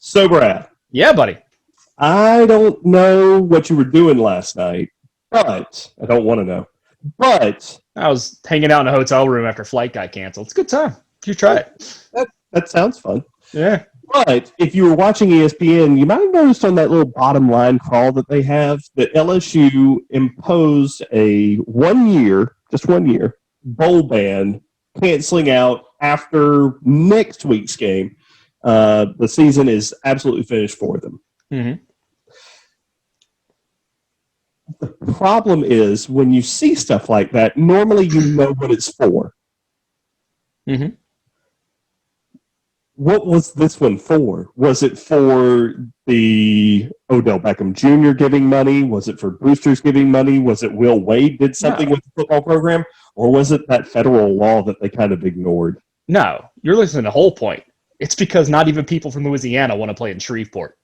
So, Brad, Yeah, buddy. I don't know what you were doing last night, but I don't want to know. But I was hanging out in a hotel room after flight got canceled. It's a good time. You try it. that sounds fun. Yeah. But if you were watching ESPN, you might have noticed on that little bottom line crawl that they have that LSU imposed a 1 year, just 1 year, bowl ban canceling out after next week's game. The season is absolutely finished for them. Mm-hmm. The problem is when you see stuff like that, normally you know what it's for. Mm-hmm. What was this one for? Was it for the Odell Beckham Jr. giving money? Was it for boosters giving money? Was it Will Wade did something with the football program? Or was it that federal law that they kind of ignored? No, you're listening to the whole point. It's because not even people from Louisiana want to play in Shreveport.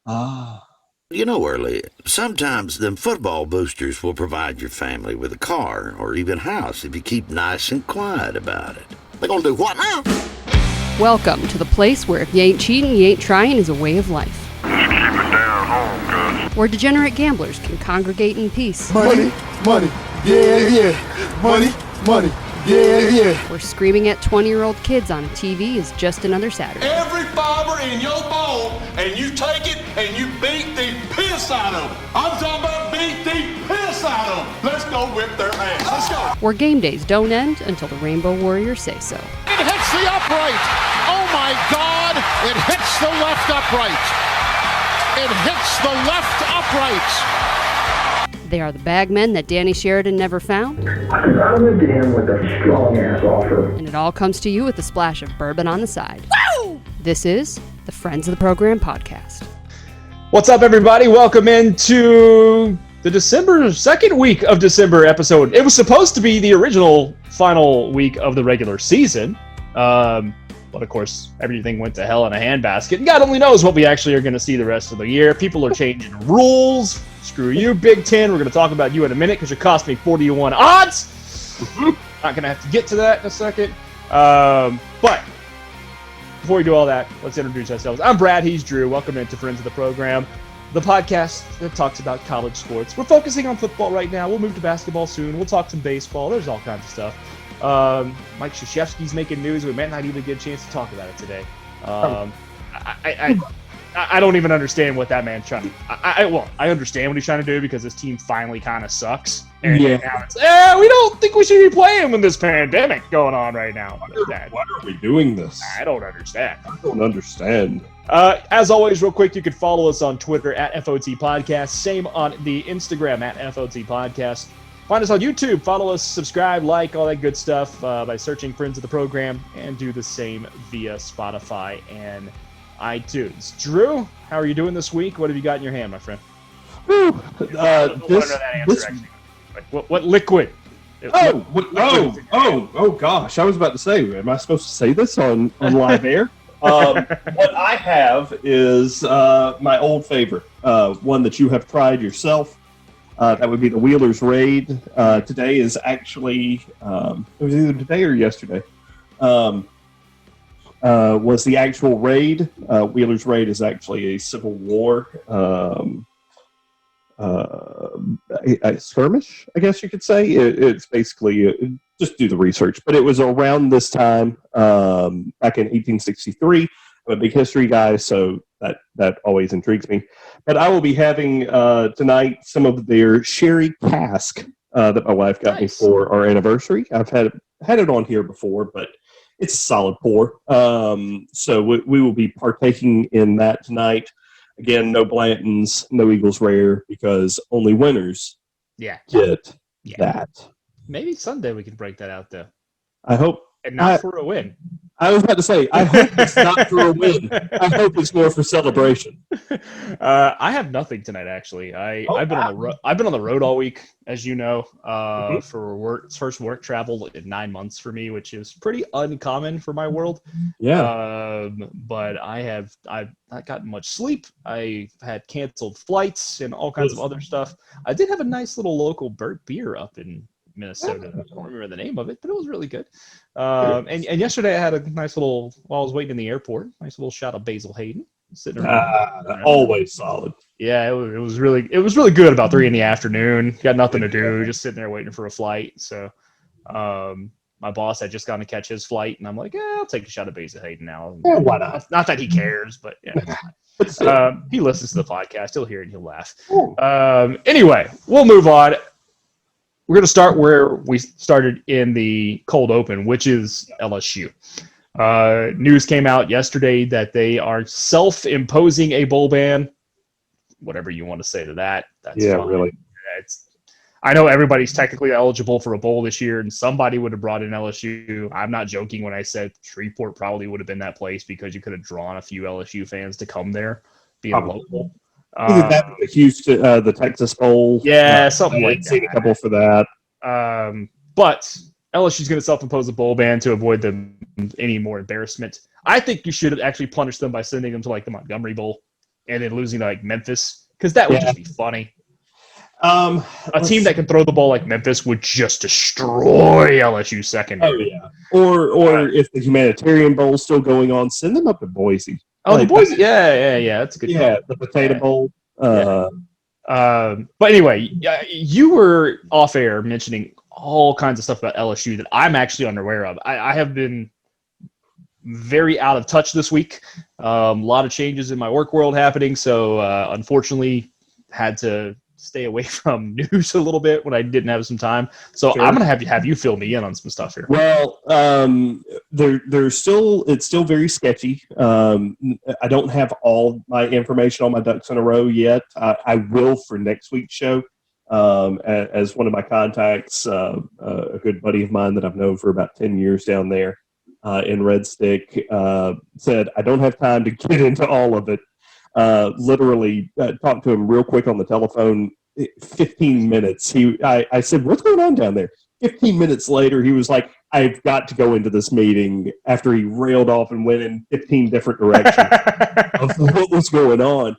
Ah. You know, Early, sometimes them football boosters will provide your family with a car or even house if you keep nice and quiet about it. They're gonna do what now? Welcome to the place where if you ain't cheating, you ain't trying is a way of life. Just keep it down home, cuz. Where degenerate gamblers can congregate in peace. Money, yeah. Money, yeah. Where screaming at 20-year-old kids on a TV is just another Saturday. Every fiber in your bone, and you take it and you beat the piss out of them. I'm talking about beat the piss out of them. Let's go whip their ass. Let's go. Where game days don't end until the Rainbow Warriors say so. It hits the upright. Oh my God! It hits the left upright. It hits the left upright. They are the bagmen that Danny Sheridan never found. I went to him with a strong-ass offer. And it all comes to you with a splash of bourbon on the side. Woo! This is the Friends of the Program podcast. What's up, everybody? Welcome into the second week of December episode. It was supposed to be the original final week of the regular season. But of course, everything went to hell in a handbasket. And God only knows what we actually are going to see the rest of the year. People are changing rules. Screw you, Big Ten. We're going to talk about you in a minute because you cost me 40-1 odds. Not going to have to get to that in a second. But before we do all that, let's introduce ourselves. I'm Brad. He's Drew. Welcome into Friends of the Program, the podcast that talks about college sports. We're focusing on football right now. We'll move to basketball soon. We'll talk some baseball. There's all kinds of stuff. Mike Krzyzewski's making news. We might not even get a chance to talk about it today. I don't even understand what that man's trying to. I understand what he's trying to do because his team finally kind of sucks. And now it's, we don't think we should be playing with this pandemic going on right now. Why are we doing this? I don't understand. As always, real quick, you can follow us on Twitter at FOT Podcast. Same on the Instagram at FOT Podcast. Find us on YouTube. Follow us, subscribe, like, all that good stuff by searching Friends of the Program, and do the same via Spotify and iTunes. Drew, how are you doing this week? What have you got in your hand, my friend? What liquid? Oh gosh! I was about to say, am I supposed to say this on live air? What I have is my old favorite, one that you have tried yourself. That would be the Wheeler's Raid. Today is actually, it was either today or yesterday, was the actual raid. Wheeler's Raid is actually a Civil War a skirmish, I guess you could say. It's basically, just do the research. But it was around this time, back in 1863. I'm a big history guy, so that always intrigues me. But I will be having tonight some of their sherry cask that my wife got me for our anniversary. I've had it on here before, but it's a solid pour. So we will be partaking in that tonight. Again, no Blantons, no Eagles Rare, because only winners get that. Maybe Sunday we can break that out, though. I hope. And not for a win. I was about to say, I hope it's not for a win. I hope it's more for celebration. I have nothing tonight, actually. I've been on the road. I've been on the road all week, as you know, for work. It's first work travel in 9 months for me, which is pretty uncommon for my world. Yeah. But I've not gotten much sleep. I've had canceled flights and all kinds of other stuff. I did have a nice little local beer up in Minnesota. I don't remember the name of it, but it was really good. And yesterday I had a nice little, while I was waiting in the airport, nice little shot of Basil Hayden. sitting around. Always solid. Yeah, it was really good about 3 p.m. Got nothing to do, just sitting there waiting for a flight. So, my boss had just gone to catch his flight, and I'm like, yeah, I'll take a shot of Basic Hayden now. Yeah, why not? Not that he cares, but yeah, But still. he listens to the podcast. He'll hear it and he'll laugh. Anyway, we'll move on. We're going to start where we started in the cold open, which is LSU. News came out yesterday that they are self-imposing a bowl ban. Whatever you want to say to that, that's fine. Really. I know everybody's technically eligible for a bowl this year, and somebody would have brought in LSU. I'm not joking when I said Shreveport probably would have been that place because you could have drawn a few LSU fans to come there, being local. Either that or the Houston, the Texas Bowl. Yeah, something like that. Seen a couple for that. But LSU's going to self-impose a bowl ban to avoid them any more embarrassment. I think you should actually punish them by sending them to like the Montgomery Bowl and then losing to like Memphis, because that would just be funny. A team that can throw the ball like Memphis would just destroy LSU secondary. Oh yeah. Or if the Humanitarian Bowl is still going on, send them up to Boise. Oh, the Boise. Yeah. That's a good. Yeah, the Potato Bowl. But anyway, you were off air mentioning all kinds of stuff about LSU that I'm actually unaware of. I have been very out of touch this week. A lot of changes in my work world happening, so unfortunately had to stay away from news a little bit when I didn't have some time. So sure. I'm going to have you fill me in on some stuff here. Well, it's still very sketchy. I don't have all my information, all my ducks in a row yet. I will for next week's show. As one of my contacts, a good buddy of mine that I've known for about 10 years down there in Red Stick, said, I don't have time to get into all of it. Literally talked to him real quick on the telephone, 15 minutes. I said, what's going on down there? 15 minutes later, he was like, I've got to go into this meeting, after he railed off and went in 15 different directions of what was going on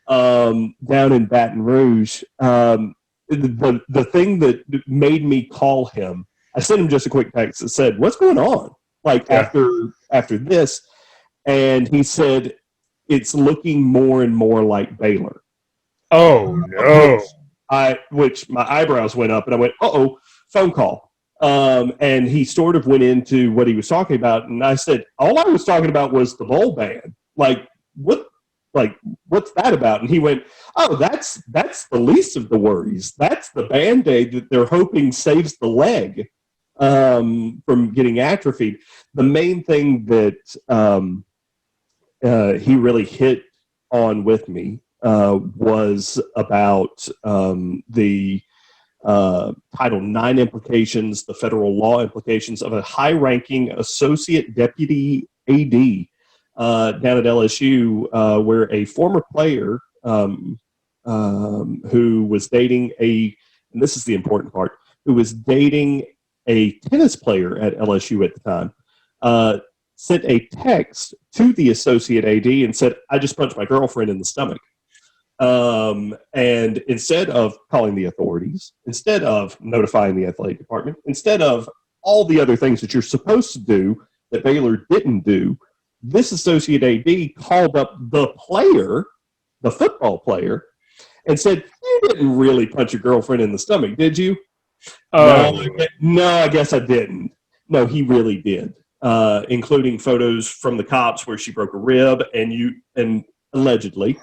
down in Baton Rouge. The thing that made me call him, I sent him just a quick text that said, what's going on? After this. And he said, it's looking more and more like Baylor. Oh, no. Which my eyebrows went up, and I went, uh-oh, phone call. And he sort of went into what he was talking about, and I said, all I was talking about was the bowl ban. What's that about? And he went, oh, that's the least of the worries. That's the Band-Aid that they're hoping saves the leg from getting atrophied. The main thing that he really hit on with me was about the Title IX implications, the federal law implications of a high-ranking associate deputy AD down at LSU, where a former player who was dating and this is the important part, who was dating a tennis player at LSU at the time, sent a text to the associate AD and said, I just punched my girlfriend in the stomach. And instead of calling the authorities, instead of notifying the athletic department, instead of all the other things that you're supposed to do that Baylor didn't do, this associate AD called up the player, the football player, and said, you didn't really punch your girlfriend in the stomach, did you? No, I guess I didn't. No, he really did. Including photos from the cops where she broke a rib, and allegedly,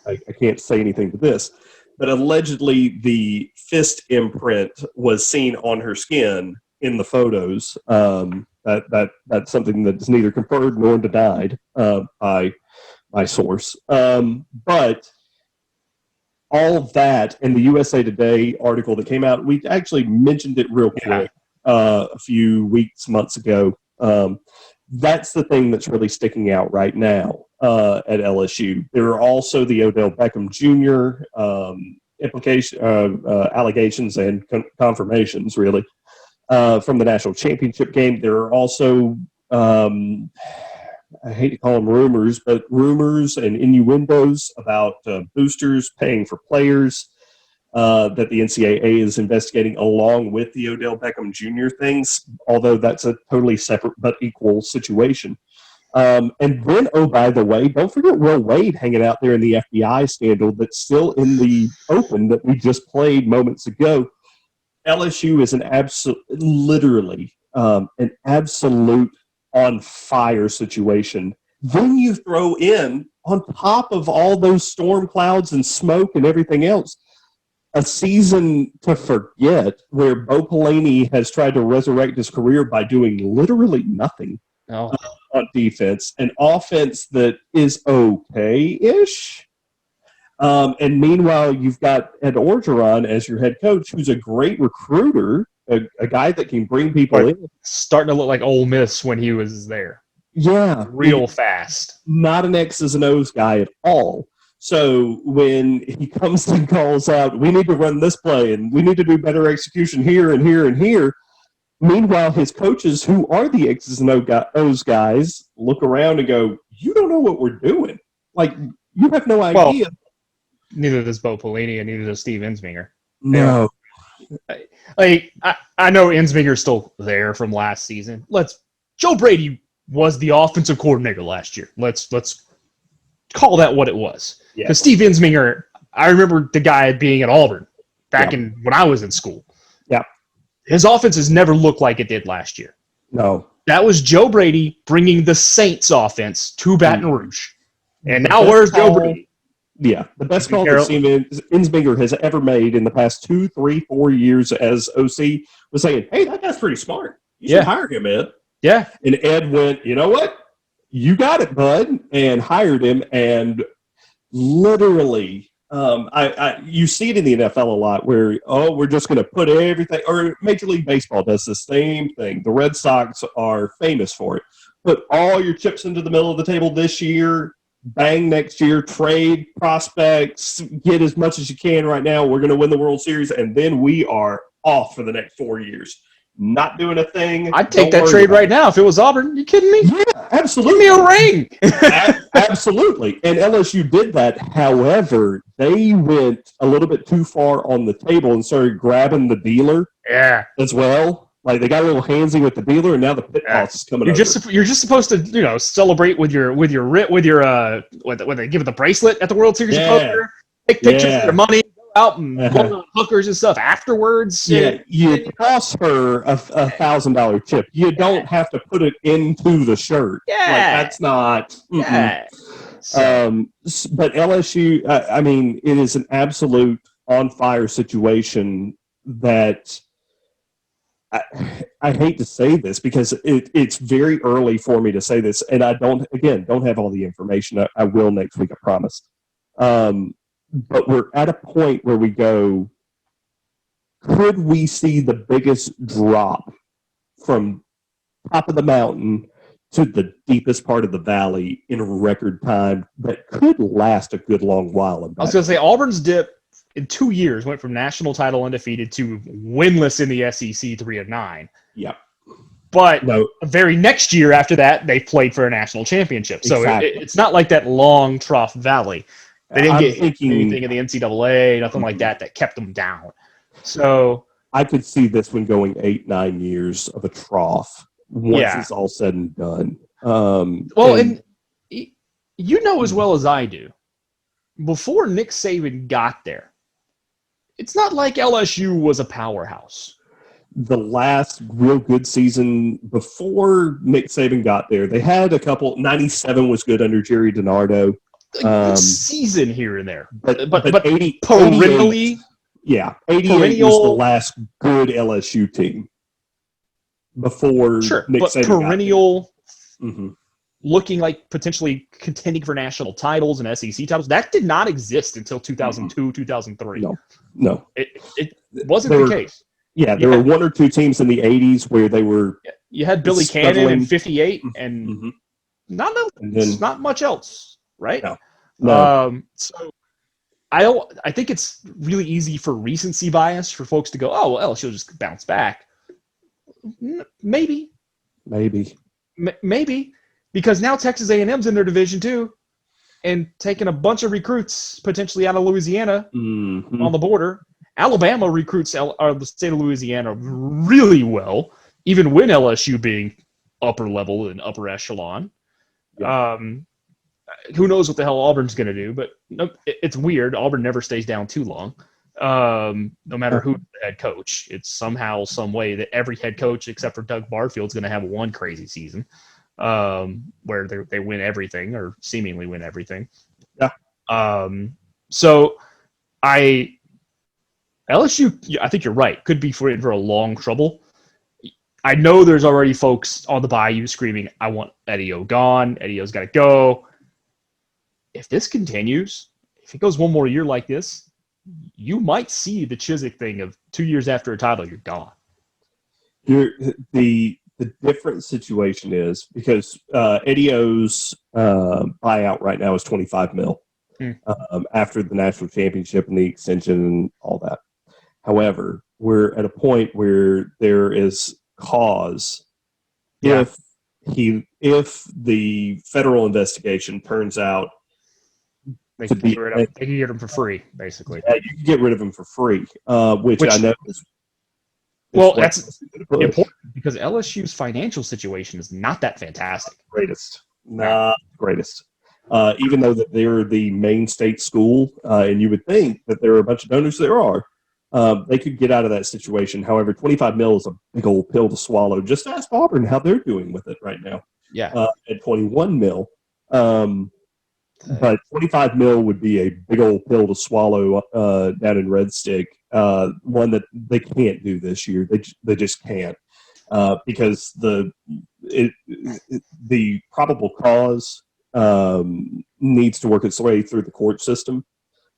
I can't say anything to this, but allegedly the fist imprint was seen on her skin in the photos. That's something that is neither confirmed nor denied by my source. But all of that, and the USA Today article that came out, we actually mentioned it real quick a few months ago. That's the thing that's really sticking out right now at LSU. There are also the Odell Beckham Jr. Allegations and confirmations, really, from the national championship game. There are also, I hate to call them rumors, but rumors and innuendos about boosters paying for players that the NCAA is investigating along with the Odell Beckham Jr. things, although that's a totally separate but equal situation. And then, oh, by the way, don't forget Will Wade hanging out there in the FBI scandal that's still in the open that we just played moments ago. LSU is literally an absolute on fire situation. Then you throw in, on top of all those storm clouds and smoke and everything else, a season to forget where Bo Pelini has tried to resurrect his career by doing literally nothing on defense, an offense that is okay-ish. And meanwhile, you've got Ed Orgeron as your head coach, who's a great recruiter, a guy that can bring people in. Starting to look like Ole Miss when he was there. Yeah. Real fast. Not an X's and O's guy at all. So when he comes and calls out, we need to run this play and we need to do better execution here and here and here. Meanwhile, his coaches, who are the X's and O's guys, look around and go, you don't know what we're doing. Like, you have no idea. Well, neither does Bo Pelini and neither does Steve Ensminger. No. Like, I know Ensminger's still there from last season. Joe Brady was the offensive coordinator last year. Let's call that what it was. Because Steve Ensminger, I remember the guy being at Auburn back when I was in school. Yeah. His offense has never looked like it did last year. No. That was Joe Brady bringing the Saints offense to Baton Rouge. And now where's Joe Brady? Yeah, the best call that Steve Ensminger has ever made in the past 2, 3, 4 years as OC was saying, hey, that guy's pretty smart. You should hire him, Ed. Yeah. And Ed went, you know what? You got it, bud, and hired him. And literally, you see it in the NFL a lot where, we're just going to put everything, or Major League Baseball does the same thing. The Red Sox are famous for it. Put all your chips into the middle of the table this year, bang next year, trade prospects, get as much as you can right now. We're going to win the World Series, and then we are off for the next 4 years. Not doing a thing. I'd take that trade right now if it was Auburn. You kidding me? Yeah, absolutely. Give me a ring. Absolutely. And LSU did that. However, they went a little bit too far on the table and started grabbing the dealer as well. Like, they got a little handsy with the dealer, and now the pit boss is coming over. You're just supposed to, celebrate with your when they give it the bracelet at the World Series of Poker. Take pictures of your money, go out and go on hookers and stuff afterwards. Yeah, you toss her a $1,000 chip. You don't have to put it into the shirt. Yeah, like, that's not. Yeah. But LSU, I mean, it is an absolute on fire situation that. I hate to say this because it's very early for me to say this, and I don't have all the information. I will next week, I promise. But we're at a point where we go, could we see the biggest drop from top of the mountain to the deepest part of the valley in record time that could last a good long while? I was going to say Auburn's dip in 2 years went from national title undefeated to winless in the SEC 3-9. Yep. But the very next year after that, they played for a national championship. So it's not like that long trough valley. They didn't get anything in the NCAA, nothing like that kept them down. So I could see this one going 8-9 years of a trough once it's all said and done. And you know as well as I do, before Nick Saban got there, it's not like LSU was a powerhouse. The last real good season before Nick Saban got there, they had a couple. 97 was good under Jerry DiNardo. Good season here and there, but 80, perennially, 88 was the last good LSU team before Nick Saban perennial. Got there. Looking like potentially contending for national titles and SEC titles. That did not exist until 2002, 2003. No. It wasn't the case. Yeah, there were one or two teams in the 80s where they were... You had Billy Cannon in 58 and not much else, right? No. So I think it's really easy for recency bias for folks to go, oh, well, she'll just bounce back. Maybe. Because now Texas A&M's in their division too, and taking a bunch of recruits potentially out of Louisiana on the border. Alabama recruits the state of Louisiana really well, even when LSU being upper level and upper echelon. Yeah. Who knows what the hell Auburn's going to do? But it's weird. Auburn never stays down too long, no matter who's the head coach. It's somehow, some way that every head coach except for Doug Barfield's going to have one crazy season where they win everything or seemingly win everything. Yeah. So LSU, I think you're right, could be in for a long trouble. I know there's already folks on the bayou screaming, I want Eddie O gone. Eddie O's got to go. If this continues, if it goes one more year like this, you might see the Chiswick thing of 2 years after a title, you're gone. The different situation is because Eddie O's buyout right now is $25 million after the national championship and the extension and all that. However, we're at a point where there is cause if the federal investigation turns out they can get him for free, basically. Yeah, you can get rid of him for free, which I know is that's important because LSU's financial situation is not that fantastic. Not greatest. Even though that they're the main state school, and you would think that there are a bunch of donors, there are. They could get out of that situation. However, $25 million is a big old pill to swallow. Just ask Auburn how they're doing with it right now. Yeah, at $21 million. But $25 million would be a big old pill to swallow down in Red Stick. One that they can't do this year. They just can't because the probable cause needs to work its way through the court system.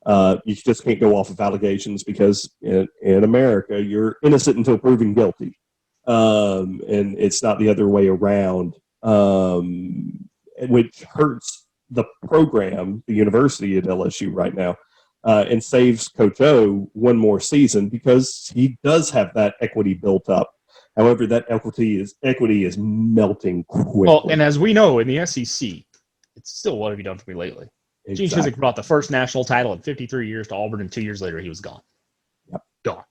You just can't go off of allegations because in America you're innocent until proven guilty, and it's not the other way around, which hurts the program, the university at LSU right now, and saves Coach O one more season because he does have that equity built up. However, that equity is melting quickly. Well, and as we know in the SEC, it's still what have you done for me lately? Exactly. Gene Chiswick brought the first national title in 53 years to Auburn, and 2 years later he was gone. Yep. Gone.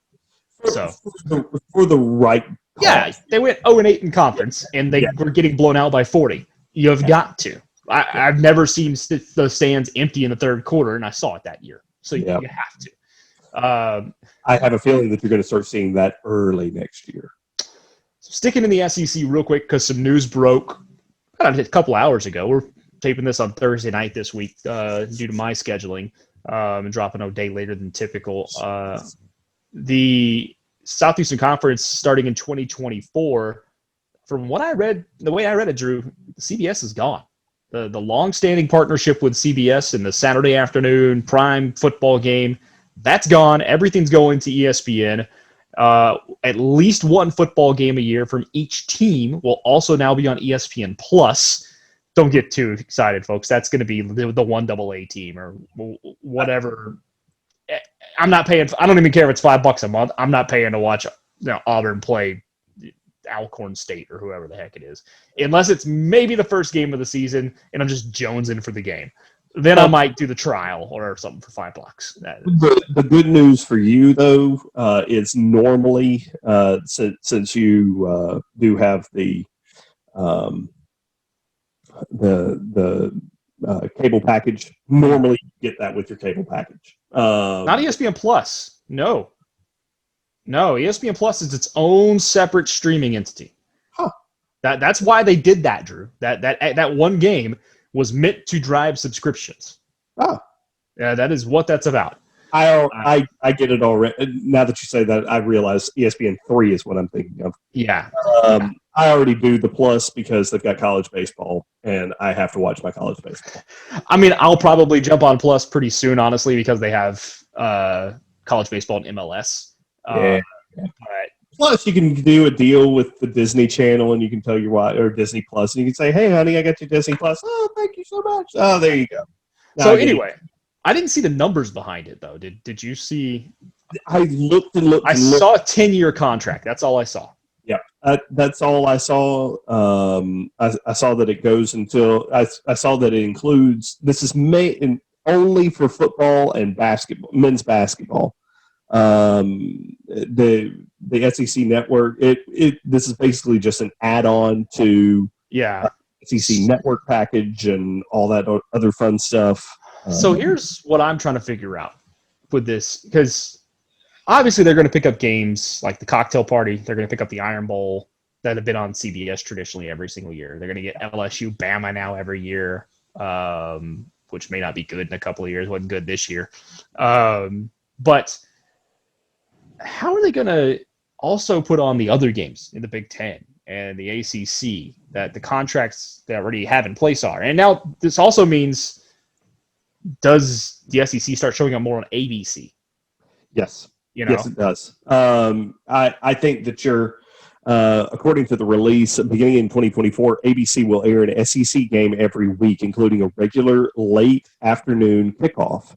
For the right cause. Yeah, they went 0-8 in conference, and they were getting blown out by 40. You have got to. I've never seen the stands empty in the third quarter, and I saw it that year. So you have to. I have a feeling that you're going to start seeing that early next year. So sticking in the SEC real quick because some news broke a couple hours ago. We're taping this on Thursday night this week due to my scheduling and dropping a day later than typical. The Southeastern Conference starting in 2024, from what I read, the way I read it, Drew, CBS is gone. The long-standing partnership with CBS in the Saturday afternoon prime football game, that's gone. Everything's going to ESPN. At least one football game a year from each team will also now be on ESPN Plus. Don't get too excited, folks. That's going to be the 1AA team or whatever. I'm not paying. I don't even care if it's $5 a month. I'm not paying to watch Auburn play Alcorn State or whoever the heck it is, unless it's maybe the first game of the season and I'm just jonesing for the game. Then I might do the trial or something for $5. The good news for you though is normally since you do have the cable package, normally you get that with your cable package. Not ESPN Plus. No, ESPN Plus is its own separate streaming entity. Huh. That's why they did that, Drew. That one game was meant to drive subscriptions. Oh. Yeah, that is what that's about. I get it already. Now that you say that, I realize ESPN 3 is what I'm thinking of. Yeah. I already do the Plus because they've got college baseball, and I have to watch my college baseball. I mean, I'll probably jump on Plus pretty soon, honestly, because they have college baseball and MLS. Yeah. Plus, you can do a deal with the Disney Channel, and you can tell your wife or Disney Plus, and you can say, "Hey, honey, I got your Disney Plus." Oh, thank you so much. Oh, there you go. So anyway, I didn't see the numbers behind it though. Did you see? I looked and looked. I saw a 10-year contract. That's all I saw. Yeah, that's all I saw. I saw that it goes until I saw that it includes. This is only for football and basketball, men's basketball. The SEC network. This is basically just an add-on to SEC network package and all that other fun stuff. So here's what I'm trying to figure out with this, because obviously they're going to pick up games like the Cocktail Party. They're going to pick up the Iron Bowl that have been on CBS traditionally every single year. They're going to get LSU, Bama now every year, which may not be good in a couple of years. Wasn't good this year. But how are they going to also put on the other games in the Big Ten and the ACC that the contracts they already have in place are? And now this also means, does the SEC start showing up more on ABC? Yes. You know? Yes, it does. I think that according to the release, beginning in 2024, ABC will air an SEC game every week, including a regular late afternoon kickoff.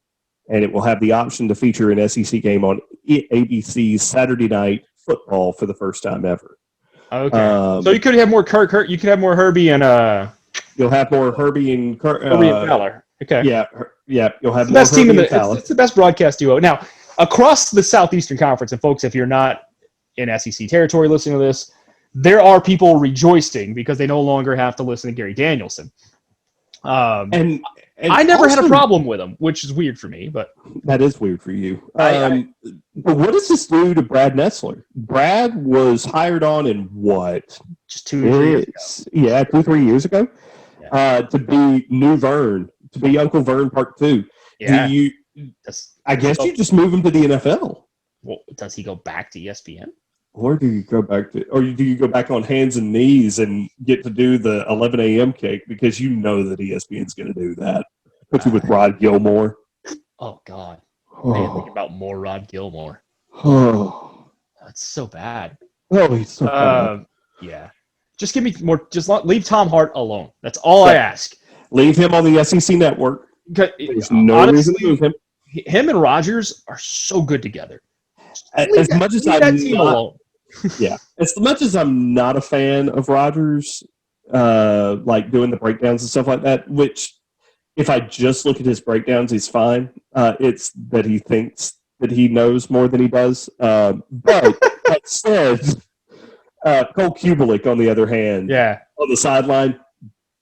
And it will have the option to feature an SEC game on ABC's Saturday Night Football for the first time ever. Okay. So you could have more Kurt. You could have more Herbie and you'll have more Herbie and Fowler. Okay. Yeah. You'll have the more best team in Fowler. it's the best broadcast duo. Now, across the Southeastern Conference, and folks, if you're not in SEC territory listening to this, there are people rejoicing because they no longer have to listen to Gary Danielson. And I never had a problem with him, which is weird for me, but that is weird for you. But what does this do to Brad Nessler? Brad was hired on in what? Just 2 or 3 years ago. Yeah, 2-3 years ago. Yeah. To be New Vern, to be Uncle Vern Part 2. Yeah. I guess you just move him to the NFL. Well, does he go back to ESPN? Or do you go back on hands and knees and get to do the 11 a.m. kick because you know that ESPN's going to do that? Put you with Rod Gilmore. Oh, God. Man, think about more Rod Gilmore. Oh. That's so bad. Oh, he's so bad. Yeah. Just give me more. Just leave Tom Hart alone. That's all I ask. Leave him on the SEC network. There's no reason to move him. Him and Rodgers are so good together. As much as I'm not a fan of Rodgers, like doing the breakdowns and stuff like that, which if I just look at his breakdowns, he's fine. It's that he thinks that he knows more than he does. But that said, Cole Kubelik, on the other hand, on the sideline,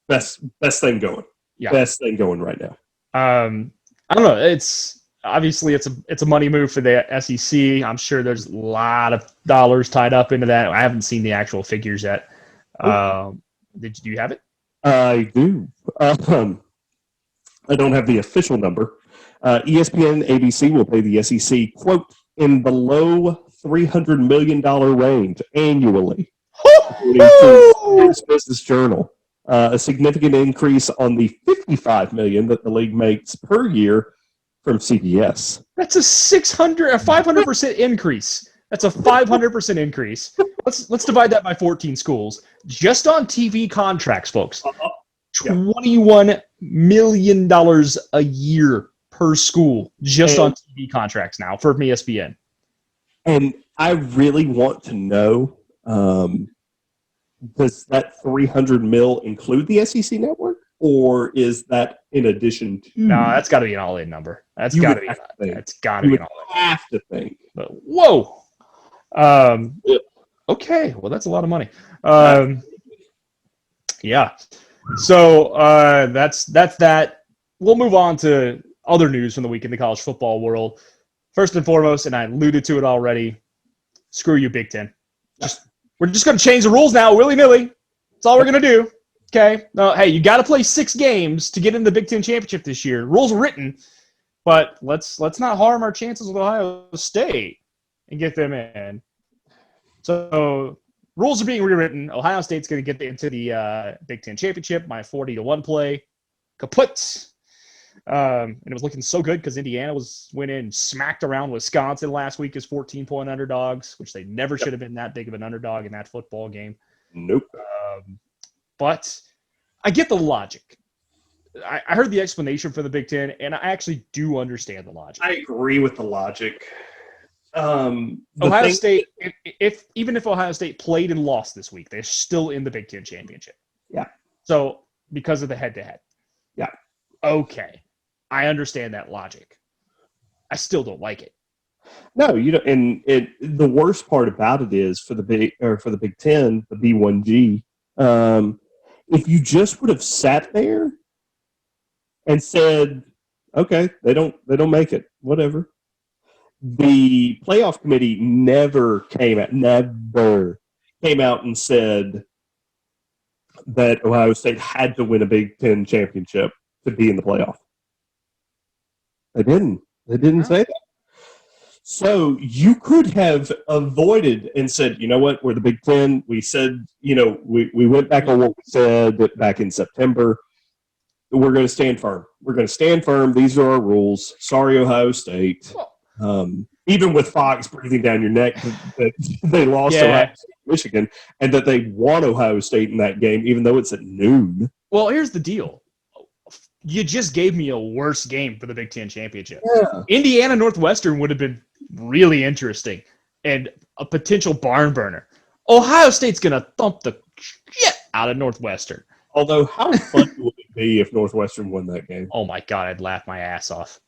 best thing going. Yeah. Best thing going right now. I don't know. It's obviously it's a money move for the SEC. I'm sure there's a lot of dollars tied up into that. I haven't seen the actual figures yet. Do you have it? I do. I don't have the official number. ESPN ABC will pay the SEC, quote, in the low $300 million range annually, according to Sports Business Journal. A significant increase on the $55 million that the league makes per year from CBS. That's a 500% increase. That's a 500% increase. Let's divide that by 14 schools. Just on TV contracts, folks. $21 million a year per school just on TV contracts now for ESPN. And I really want to know, does that $300 million include the SEC network, or is that in addition to? No, that's got to be an all-in number. That's got to be. That's got to be an all-in. Have to think. But, whoa. Okay. Well, that's a lot of money. Yeah. So that's that. We'll move on to other news from the week in the college football world. First and foremost, and I alluded to it already, screw you, Big Ten. We're just going to change the rules now, willy-nilly. That's all we're going to do. Okay? Hey, you got to play 6 games to get in the Big Ten championship this year. Rules are written, but let's not harm our chances with Ohio State and get them in. So rules are being rewritten. Ohio State's going to get into the Big Ten championship. My 40-1 play, kaput. And it was looking so good because Indiana went in, smacked around Wisconsin last week as 14-point underdogs, which they never should have been that big of an underdog in that football game. Nope. But I get the logic. I heard the explanation for the Big Ten, and I actually do understand the logic. I agree with the logic. Ohio State, even if Ohio State played and lost this week, they're still in the Big Ten championship. Yeah. So because of the head-to-head. Yeah. Okay. I understand that logic. I still don't like it. No, you don't. And the worst part about it is for the Big Ten, the B1G, if you just would have sat there and said, okay, they don't make it, whatever. The playoff committee never came out and said that Ohio State had to win a Big Ten championship to be in the playoff. They didn't. They didn't say that. So you could have avoided and said, you know what, we're the Big Ten. We said, we went back on what we said back in September. We're going to stand firm. We're going to stand firm. These are our rules. Sorry, Ohio State. Even with Fox breathing down your neck that they lost to Ohio State, Michigan, and that they won Ohio State in that game, even though it's at noon. Well, here's the deal. You just gave me a worse game for the Big Ten championship. Yeah. Indiana Northwestern would have been really interesting and a potential barn burner. Ohio State's going to thump the shit out of Northwestern. Although, how fun would it be if Northwestern won that game? Oh, my God, I'd laugh my ass off.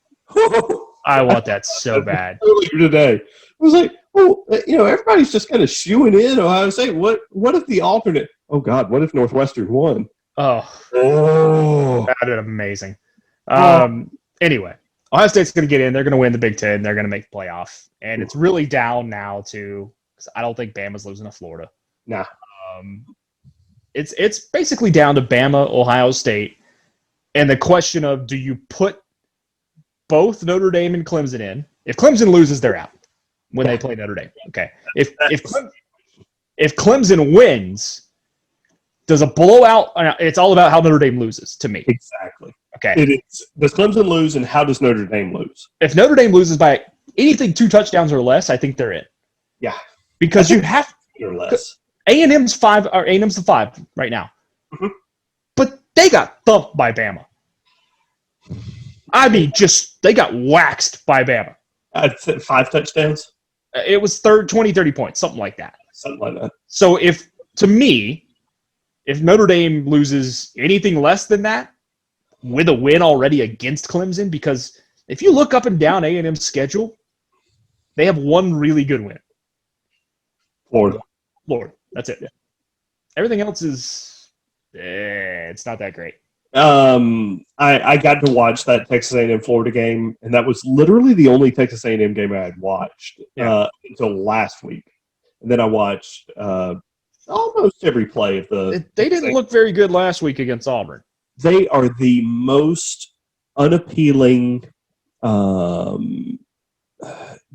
I want that so bad. Earlier today, I was like, everybody's just kind of shooing in Ohio State. What if the alternate? Oh, God, what if Northwestern won? Oh, that'd be amazing. Anyway, Ohio State's going to get in. They're going to win the Big Ten. They're going to make the playoff. And it's really down now to – because I don't think Bama's losing to Florida. Nah. It's basically down to Bama, Ohio State, and the question of do you put both Notre Dame and Clemson in? If Clemson loses, they're out when they play Notre Dame. Okay. If Clemson wins – does a blowout – it's all about how Notre Dame loses to me. Exactly. Okay. It is. Does Clemson lose, and how does Notre Dame lose? If Notre Dame loses by anything 2 touchdowns or less, I think they're in. Yeah. Because you have – or less. A&M's the 5 right now. Mm-hmm. But they got thumped by Bama. I mean, they got waxed by Bama. 5 touchdowns? It was 20, 30 points, something like that. Something like that. So if Notre Dame loses anything less than that, with a win already against Clemson, because if you look up and down A&M's schedule, they have one really good win. Florida. That's it. Yeah. Everything else is it's not that great. I got to watch that Texas A&M Florida game, and that was literally the only Texas A&M game I had watched until last week. And then I watched almost every play of the. They didn't look very good last week against Auburn. They are the most unappealing,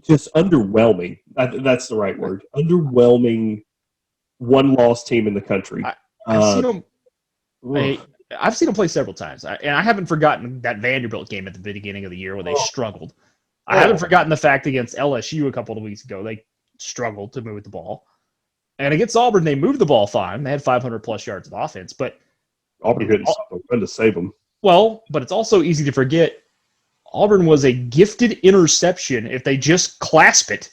just underwhelming. That's the right word. Underwhelming, one-loss team in the country. I've seen them play several times, and I haven't forgotten that Vanderbilt game at the beginning of the year where they struggled. I haven't forgotten the fact against LSU a couple of weeks ago they struggled to move the ball. And against Auburn, they moved the ball fine. They had 500-plus yards of offense. But Auburn couldn't stop them. When to save them. Well, but it's also easy to forget Auburn was a gifted interception if they just clasp it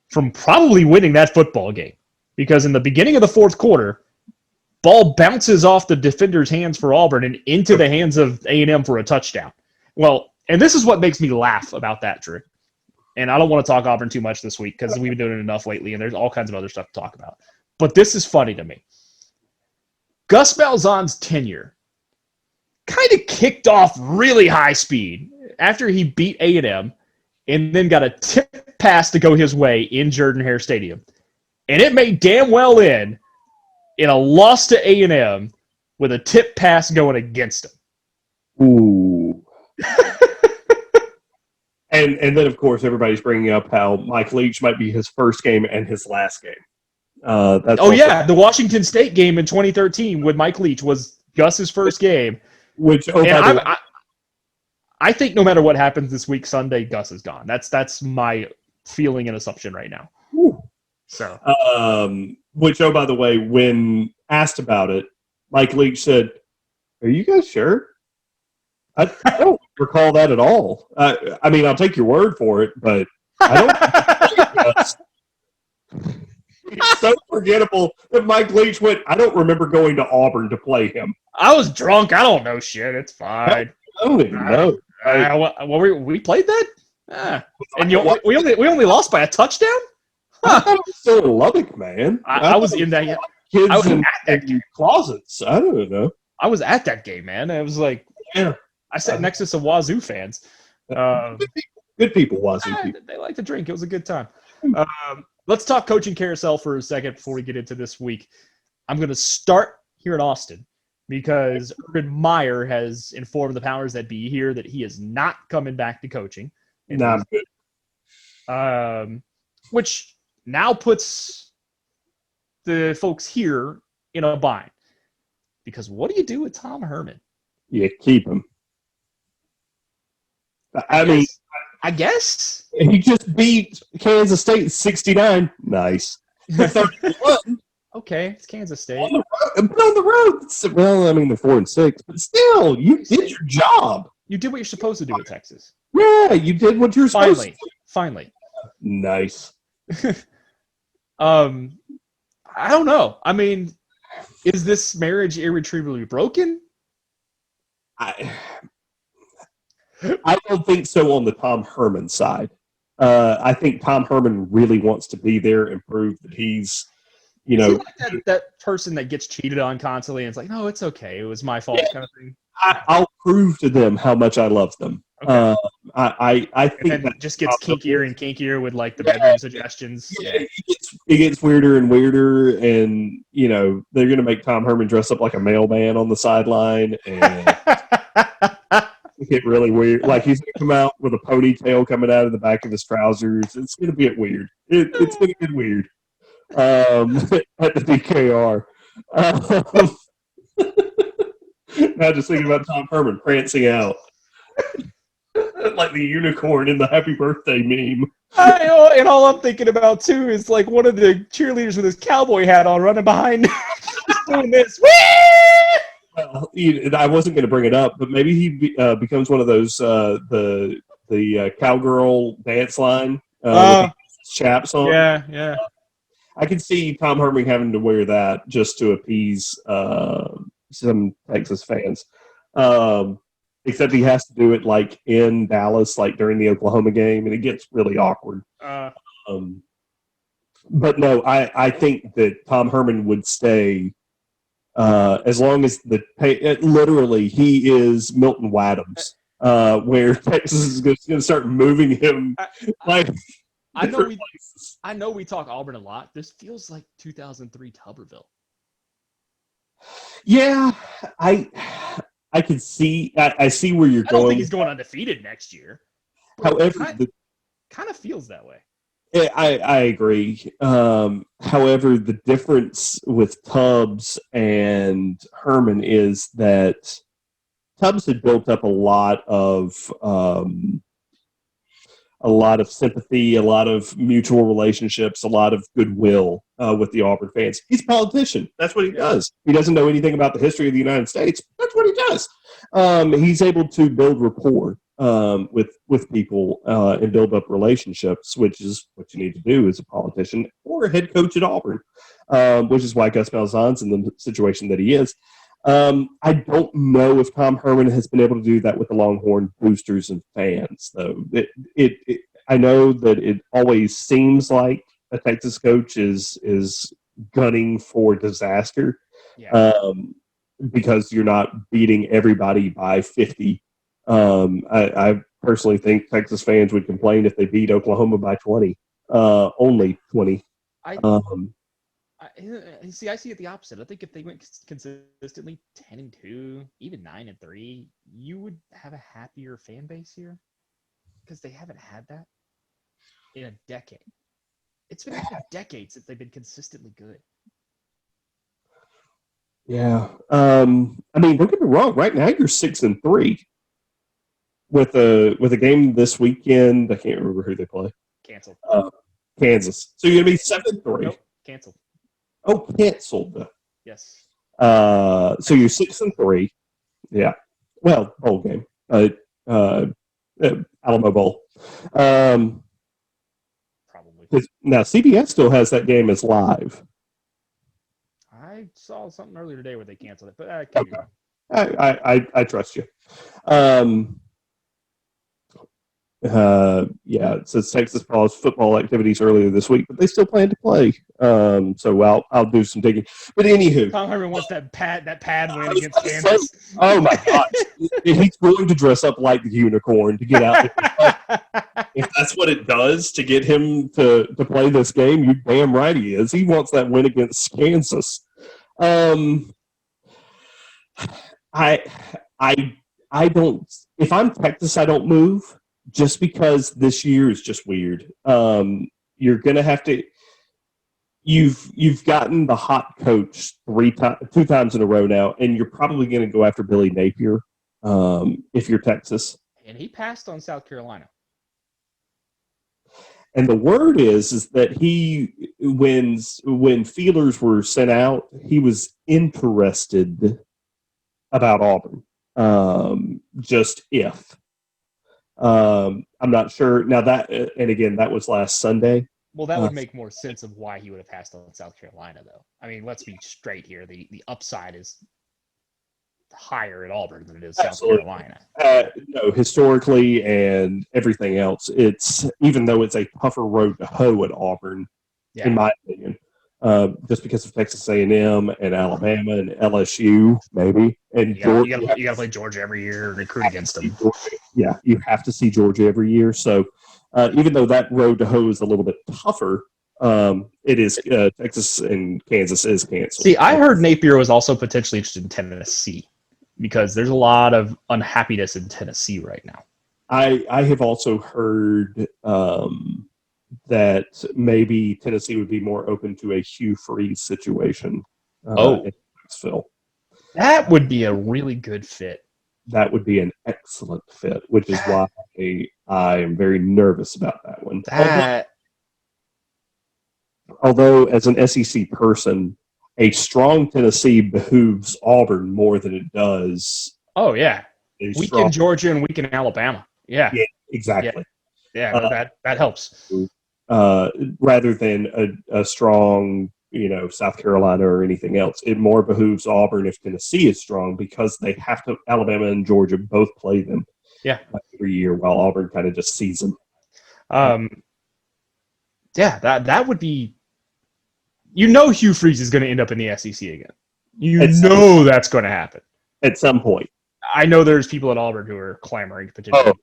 from probably winning that football game. Because in the beginning of the fourth quarter, ball bounces off the defender's hands for Auburn and into the hands of A&M for a touchdown. Well, and this is what makes me laugh about that, Drew. And I don't want to talk Auburn too much this week because we've been doing it enough lately, and there's all kinds of other stuff to talk about. But this is funny to me. Gus Malzahn's tenure kind of kicked off really high speed after he beat A&M and then got a tip pass to go his way in Jordan-Hare Stadium. And it made damn well in a loss to A&M with a tip pass going against him. Ooh. And then, of course, everybody's bringing up how Mike Leach might be his first game and his last game. The Washington State game in 2013 with Mike Leach was Gus's first game. I think no matter what happens this week, Sunday, Gus is gone. That's my feeling and assumption right now. Ooh. So, by the way, when asked about it, Mike Leach said, "Are you guys sure?" I don't recall that at all. I mean, I'll take your word for it, but I don't. It's so forgettable that Mike Leach went, "I don't remember going to Auburn to play him. I was drunk. I don't know shit. It's fine. I don't even know." We played that? And we only lost by a touchdown? I thought it was still in Lubbock, man. I was in that. kids was in, at that in closets. I don't know. I was at that game, man. It was like, Yeah. I sat next to some Wazoo fans. Good people, Wazoo people. They like to drink. It was a good time. Let's talk coaching carousel for a second before we get into this week. I'm going to start here in Austin because Urban Meyer has informed the powers that be here that he is not coming back to coaching. Nah, I'm good. Which now puts the folks here in a bind. Because what do you do with Tom Herman? Yeah, keep him. I guess he just beat Kansas State 69. Nice. 31. Okay, it's Kansas State. On the road. Well, I mean, they're 4-6, but still, you did your job. You did what you're supposed to do at Texas. Yeah, you did what you're supposed to do. Finally. Nice. I don't know. I mean, is this marriage irretrievably broken? I don't think so on the Tom Herman side. I think Tom Herman really wants to be there and prove that he's, you know, like that person that gets cheated on constantly and it's like, no, it's okay. It was my fault, kind of thing. I'll prove to them how much I love them. Okay. I think that just gets kinkier and kinkier with like the bedroom suggestions. Yeah, it gets weirder and weirder, and you know they're going to make Tom Herman dress up like a mailman on the sideline, and get really weird. Like he's going to come out with a ponytail coming out of the back of his trousers. It's going to get weird. It's going to get weird. At the DKR. Now just thinking about Tom Herman prancing out. Like the unicorn in the happy birthday meme. And all I'm thinking about too is like one of the cheerleaders with his cowboy hat on running behind doing this. Well, I wasn't going to bring it up, but maybe he becomes one of those the cowgirl dance line with chaps on. Yeah. I can see Tom Herman having to wear that just to appease some Texas fans. Except he has to do it like in Dallas, like during the Oklahoma game, and it gets really awkward. But no, I think that Tom Herman would stay as long as literally he is Milton Wadhams, where Texas is going to start moving him. I know we talk Auburn a lot. This feels like 2003 Tuberville. Yeah, I can see. I see where you're going. I don't think he's going undefeated next year. However, kind of feels that way. I agree. However, the difference with Tubbs and Herman is that Tubbs had built up a lot of sympathy, a lot of mutual relationships, a lot of goodwill with the Auburn fans. He's a politician. That's what he does. He doesn't know anything about the history of the United States. That's what he does. He's able to build rapport with people and build up relationships, which is what you need to do as a politician or a head coach at Auburn, which is why Gus Malzahn's in the situation that he is. I don't know if Tom Herman has been able to do that with the Longhorn boosters and fans, though. I know that it always seems like a Texas coach is gunning for disaster, because you're not beating everybody by 50. I personally think Texas fans would complain if they beat Oklahoma by 20, only 20. I see it the opposite. I think if they went consistently 10-2, even 9-3, you would have a happier fan base here because they haven't had that in a decade. It's been like a decade since they've been consistently good. Yeah. I mean, don't get me wrong. Right now, you're 6-3 with a game this weekend. I can't remember who they play. Canceled. Kansas. So you're gonna be 7-3. Nope. Canceled. Oh, canceled. Yes. So you're 6-3. Yeah. Well, bowl game. Alamo Bowl. Probably. Now CBS still has that game as live. I saw something earlier today where they canceled it, but I can't be wrong. I trust you. It says Texas paused football activities earlier this week, but they still plan to play. So I'll do some digging. But anywho, Tom Herman wants that pad win against Kansas. Oh my gosh, he's going to dress up like the unicorn to get out. If that's what it does to get him to play this game, you damn right he is. He wants that win against Kansas. I don't. If I'm Texas, I don't move. Just because this year is just weird. You're going to have to. You've gotten the hot coach 2 times in a row now, and you're probably going to go after Billy Napier if you're Texas. And he passed on South Carolina. And the word is that he, when feelers were sent out, he was interested about Auburn. Just if. I'm not sure. Now that, and again, that was last Sunday. Well, that would make more sense of why he would have passed on South Carolina, though. I mean, let's be straight here. The upside is higher at Auburn than it is Absolutely. South Carolina. No, historically and everything else, it's even though it's a tougher road to hoe at Auburn, in my opinion, just because of Texas A&M and Alabama and LSU, maybe, and you got to play Georgia every year and recruit against them. Yeah, you have to see Georgia every year. So even though that road to hoe is a little bit tougher, it is Texas and Kansas is canceled. See, I heard Napier was also potentially interested in Tennessee because there's a lot of unhappiness in Tennessee right now. I have also heard that maybe Tennessee would be more open to a Hugh Freeze situation. In Knoxville. That would be a really good fit. That would be an excellent fit, which is why I am very nervous about that one. Although, as an SEC person, a strong Tennessee behooves Auburn more than it does. Oh, yeah. Week in Georgia and week in Alabama. Yeah, exactly. Yeah, that helps. Rather than a strong, South Carolina or anything else, it more behooves Auburn if Tennessee is strong because they have to. Alabama and Georgia both play them. Yeah, every year, while Auburn kind of just sees them. That would be. Hugh Freeze is going to end up in the SEC again. That's going to happen at some point. I know there's people at Auburn who are clamoring potentially.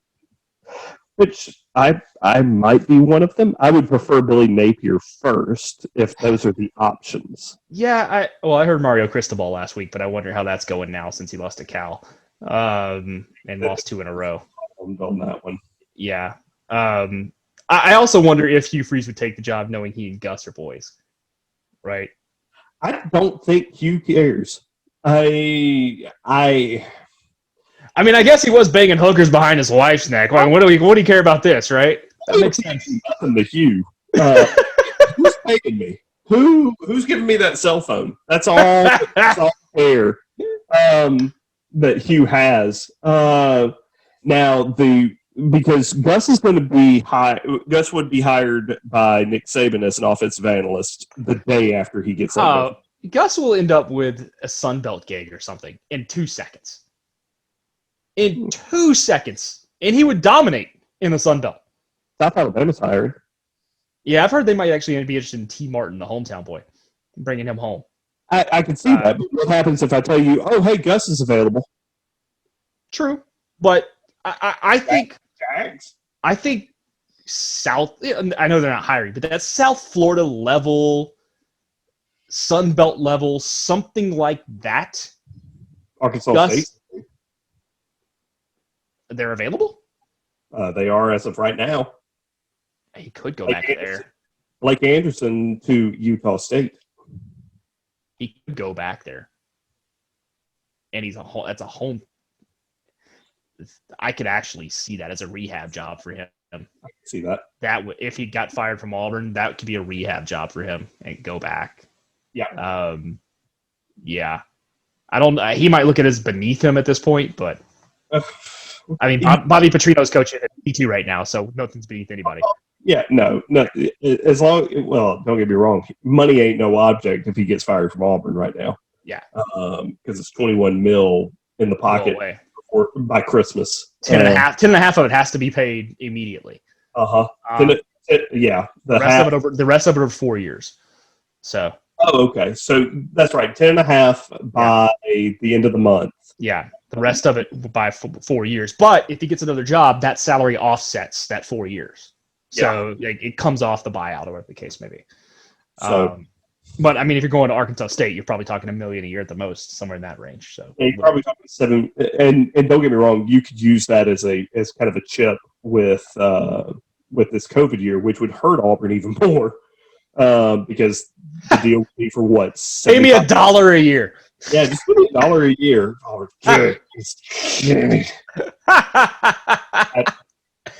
Which I might be one of them. I would prefer Billy Napier first if those are the options. Yeah, I heard Mario Cristobal last week, but I wonder how that's going now since he lost to Cal and lost 2 in a row. On that one. Yeah. I also wonder if Hugh Freeze would take the job knowing he and Gus are boys. Right? I don't think Hugh cares. I mean, I guess he was banging hookers behind his wife's neck. Like, what do you care about this, right? That makes sense. Nothing to Hugh. Who's paying me? Who's giving me that cell phone? That's all. That's all fair. That Hugh has. Now because Gus is going to be Gus would be hired by Nick Saban as an offensive analyst the day after he gets up. Gus will end up with a Sun Belt gig or something in 2 seconds. In 2 seconds. And he would dominate in the Sun Belt. South Alabama's hired. Yeah, I've heard they might actually be interested in T. Martin, the hometown boy, bringing him home. I can see that. But what happens if I tell you, oh, hey, Gus is available? True. But I think Jags. I think South – I know they're not hiring, but that South Florida level, Sun Belt level, something like that. Arkansas State. They're available? They are as of right now. He could go back there. Blake Anderson to Utah State. He could go back there. And that's a home. I could actually see that as a rehab job for him. I can see that. If he got fired from Auburn, that could be a rehab job for him and go back. Yeah. Yeah. He might look at it as beneath him at this point, but I mean, Bobby Petrino's coaching at P2 right now, so nothing's beneath anybody. Yeah, no. As long, don't get me wrong. Money ain't no object if he gets fired from Auburn right now. Yeah. Because it's $21 million in the pocket by Christmas. 10.5 of it has to be paid immediately. Yeah. The rest of it over 4 years. So. Oh, okay. So that's right. 10.5 by the end of the month. Yeah. The rest of it by 4 years. But if he gets another job, that salary offsets that 4 years. So it comes off the buyout or whatever the case may be. So, but I mean, if you're going to Arkansas State, you're probably talking $1 million a year at the most, somewhere in that range. So you're probably talking 7. And don't get me wrong, you could use that as kind of a chip with this COVID year, which would hurt Auburn even more because the deal would be for what? Pay me $1 a year. Yeah, just give me $1 a year. Oh,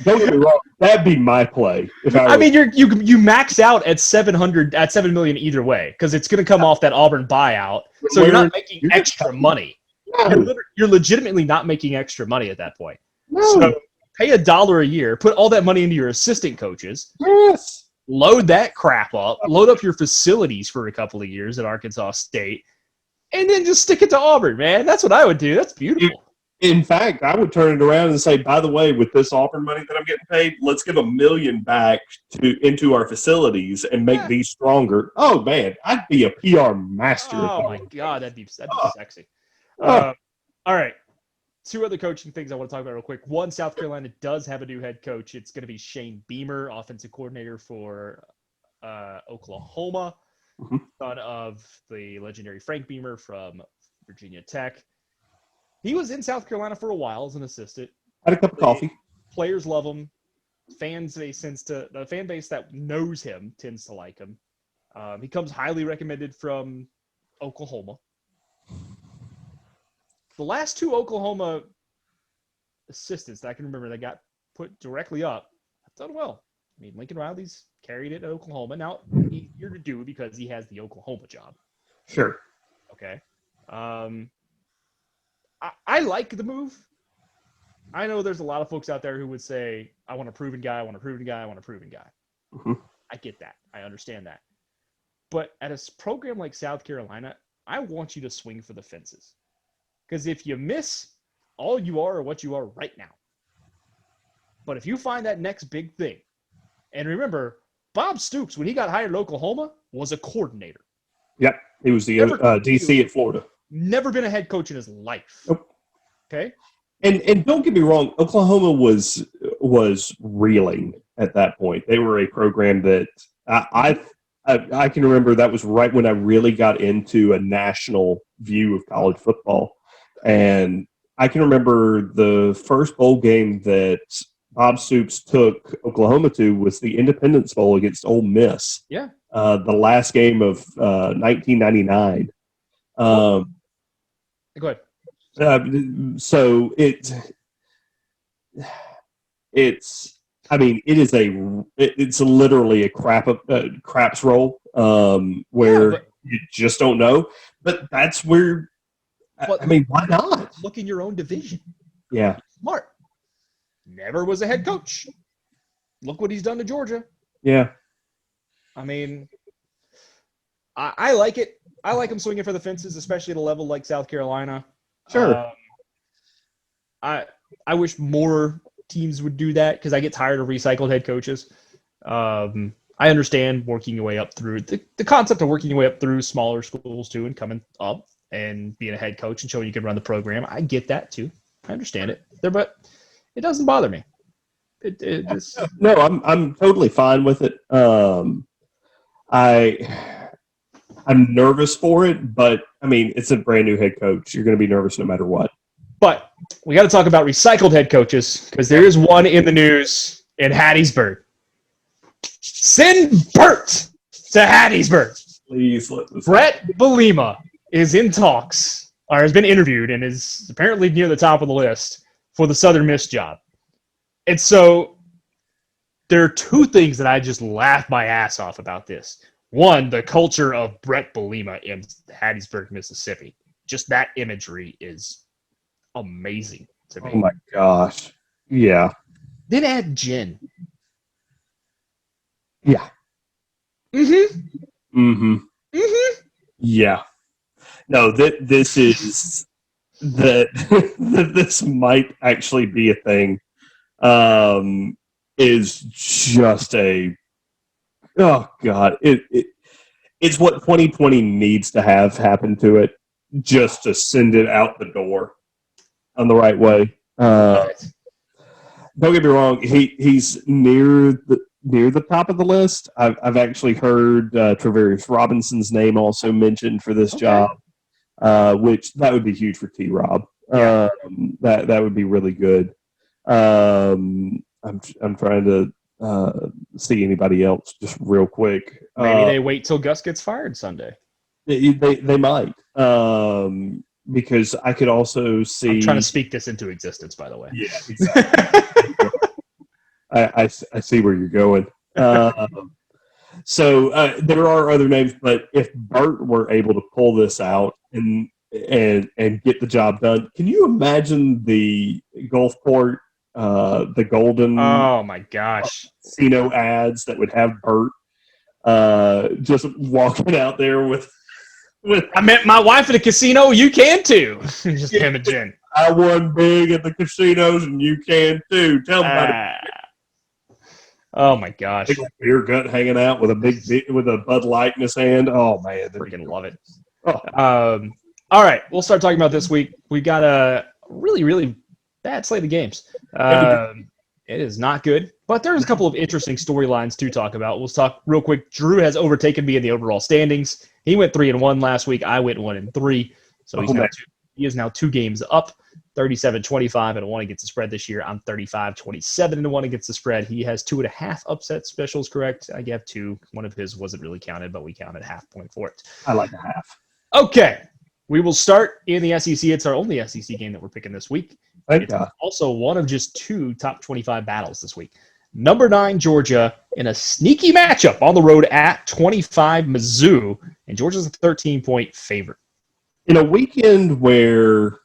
don't get me wrong, that'd be my play. You max out at $7 million either way because it's going to come off that Auburn buyout, so you're not making extra money. No. You're legitimately not making extra money at that point. No. So pay $1 a year, put all that money into your assistant coaches. Yes. Load that crap up. Load up your facilities for a couple of years at Arkansas State, and then just stick it to Auburn, man. That's what I would do. That's beautiful. In fact, I would turn it around and say, by the way, with this Auburn money that I'm getting paid, let's give $1 million back into our facilities and make these stronger. Oh man, I'd be a PR master. Oh my God, that'd be sexy. All right. 2 other coaching things I want to talk about real quick. One, South Carolina does have a new head coach. It's going to be Shane Beamer, offensive coordinator for Oklahoma, son of the legendary Frank Beamer from Virginia Tech. He was in South Carolina for a while as an assistant. Had a cup of coffee. Players love him. The fan base that knows him tends to like him. He comes highly recommended from Oklahoma. The last 2 Oklahoma assistants that I can remember that got put directly up have done well. I mean, Lincoln Riley's carried it at Oklahoma. Now, easier to do because he has the Oklahoma job. Sure. Okay. I like the move. I know there's a lot of folks out there who would say, I want a proven guy, I want a proven guy, I want a proven guy. Mm-hmm. I get that. I understand that. But at a program like South Carolina, I want you to swing for the fences. Because if you miss, all you are what you are right now. But if you find that next big thing, and remember, Bob Stoops, when he got hired at Oklahoma, was a coordinator. Yep. He was the DC at Florida. Never been a head coach in his life. Nope. Okay? And don't get me wrong, Oklahoma was reeling at that point. They were a program that I can remember that was right when I really got into a national view of college football. And I can remember the first bowl game that Bob Stoops took Oklahoma to was the Independence Bowl against Ole Miss. Yeah. The last game of 1999. Go ahead. So it's literally a craps roll where you just don't know. But that's where why not? Look in your own division. Yeah. Smart. Never was a head coach. Look what he's done to Georgia. Yeah. I mean, I like it. I like him swinging for the fences, especially at a level like South Carolina. Sure. I wish more teams would do that because I get tired of recycled head coaches. I understand working your way up through the concept of working your way up through smaller schools too and coming up and being a head coach and showing you can run the program. I get that too. I understand it there, but it doesn't bother me. It just... No, I'm totally fine with it. I'm nervous for it, but I mean, it's a brand new head coach. You're going to be nervous no matter what. But we got to talk about recycled head coaches because there is one in the news in Hattiesburg. Send Bert to Hattiesburg. Please let this. Brett Bielema is in talks, or has been interviewed, and is apparently near the top of the list for the Southern Miss job. And so there are 2 things that I just laugh my ass off about this. One, the culture of Brett Bielema in Hattiesburg, Mississippi. Just that imagery is amazing to me. Oh my gosh. Yeah. Then add Jen. Yeah. Mm-hmm. Mm-hmm. Mm-hmm. Yeah. No, this is that that this might actually be a thing is just a it's what 2020 needs to have happen to it just to send it out the door on the right way. Don't get me wrong, he's near the top of the list. I've actually heard Travarius Robinson's name also mentioned for this job, which that would be huge for T-Rob. Yeah. That would be really good. I'm trying to see anybody else just real quick. Maybe they wait till Gus gets fired Sunday. They might, because I could also see. I'm trying to speak this into existence, by the way. Yeah, exactly. I see where you're going. So there are other names, but if Burt were able to pull this out and get the job done, can you imagine the Gulfport, the Golden? Oh my gosh! Casino ads that would have Burt just walking out there with. I met my wife at a casino. You can too. Just him and Jen. I won big at the casinos, and you can too. Tell me about it. Oh my gosh! Big beer gut hanging out with a Bud Light in his hand. Oh man, freaking love it. Oh. All right, we'll start talking about this week. We got a really, really bad slate of games. It is not good, but there's a couple of interesting storylines to talk about. We'll talk real quick. Drew has overtaken me in the overall standings. He went 3-1 last week. I went 1-3. So he is now 2 games up, 37-25 and 1 against the spread this year. I'm 35-27 and 1 against the spread. He has 2.5 upset specials, correct? I have 2. One of his wasn't really counted, but we counted half point for it. I like the half. Okay. We will start in the SEC. It's our only SEC game that we're picking this week. It's also one of just 2 top 25 battles this week. Number 9, Georgia, in a sneaky matchup on the road at 25, Mizzou, and Georgia's a 13-point favorite. In a weekend where,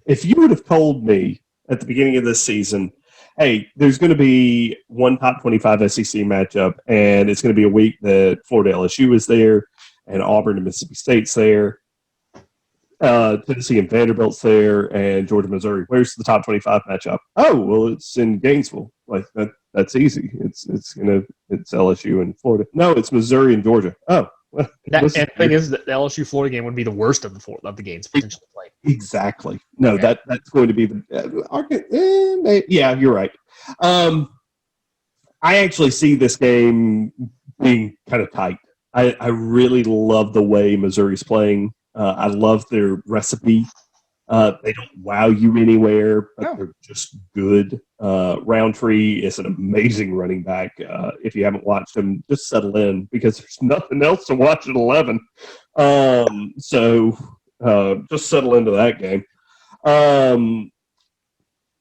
if you would have told me at the beginning of this season, hey, there's going to be one top 25 SEC matchup, and it's going to be a week that Florida LSU is there, and Auburn and Mississippi State's there, Tennessee and Vanderbilt's there, and Georgia, Missouri. Where's the top 25 matchup? Oh, well, it's in Gainesville. Like that's easy. It's LSU and Florida. No, it's Missouri and Georgia. Oh, well, and the thing is that the LSU Florida game would be the worst of the games potentially played. Exactly. No, okay. That's going to be the. Yeah, you're right. I actually see this game being kind of tight. I really love the way Missouri's playing. I love their recipe. They don't wow you anywhere, but they're just good. Roundtree is an amazing running back. If you haven't watched him, just settle in because there's nothing else to watch at 11. So just settle into that game.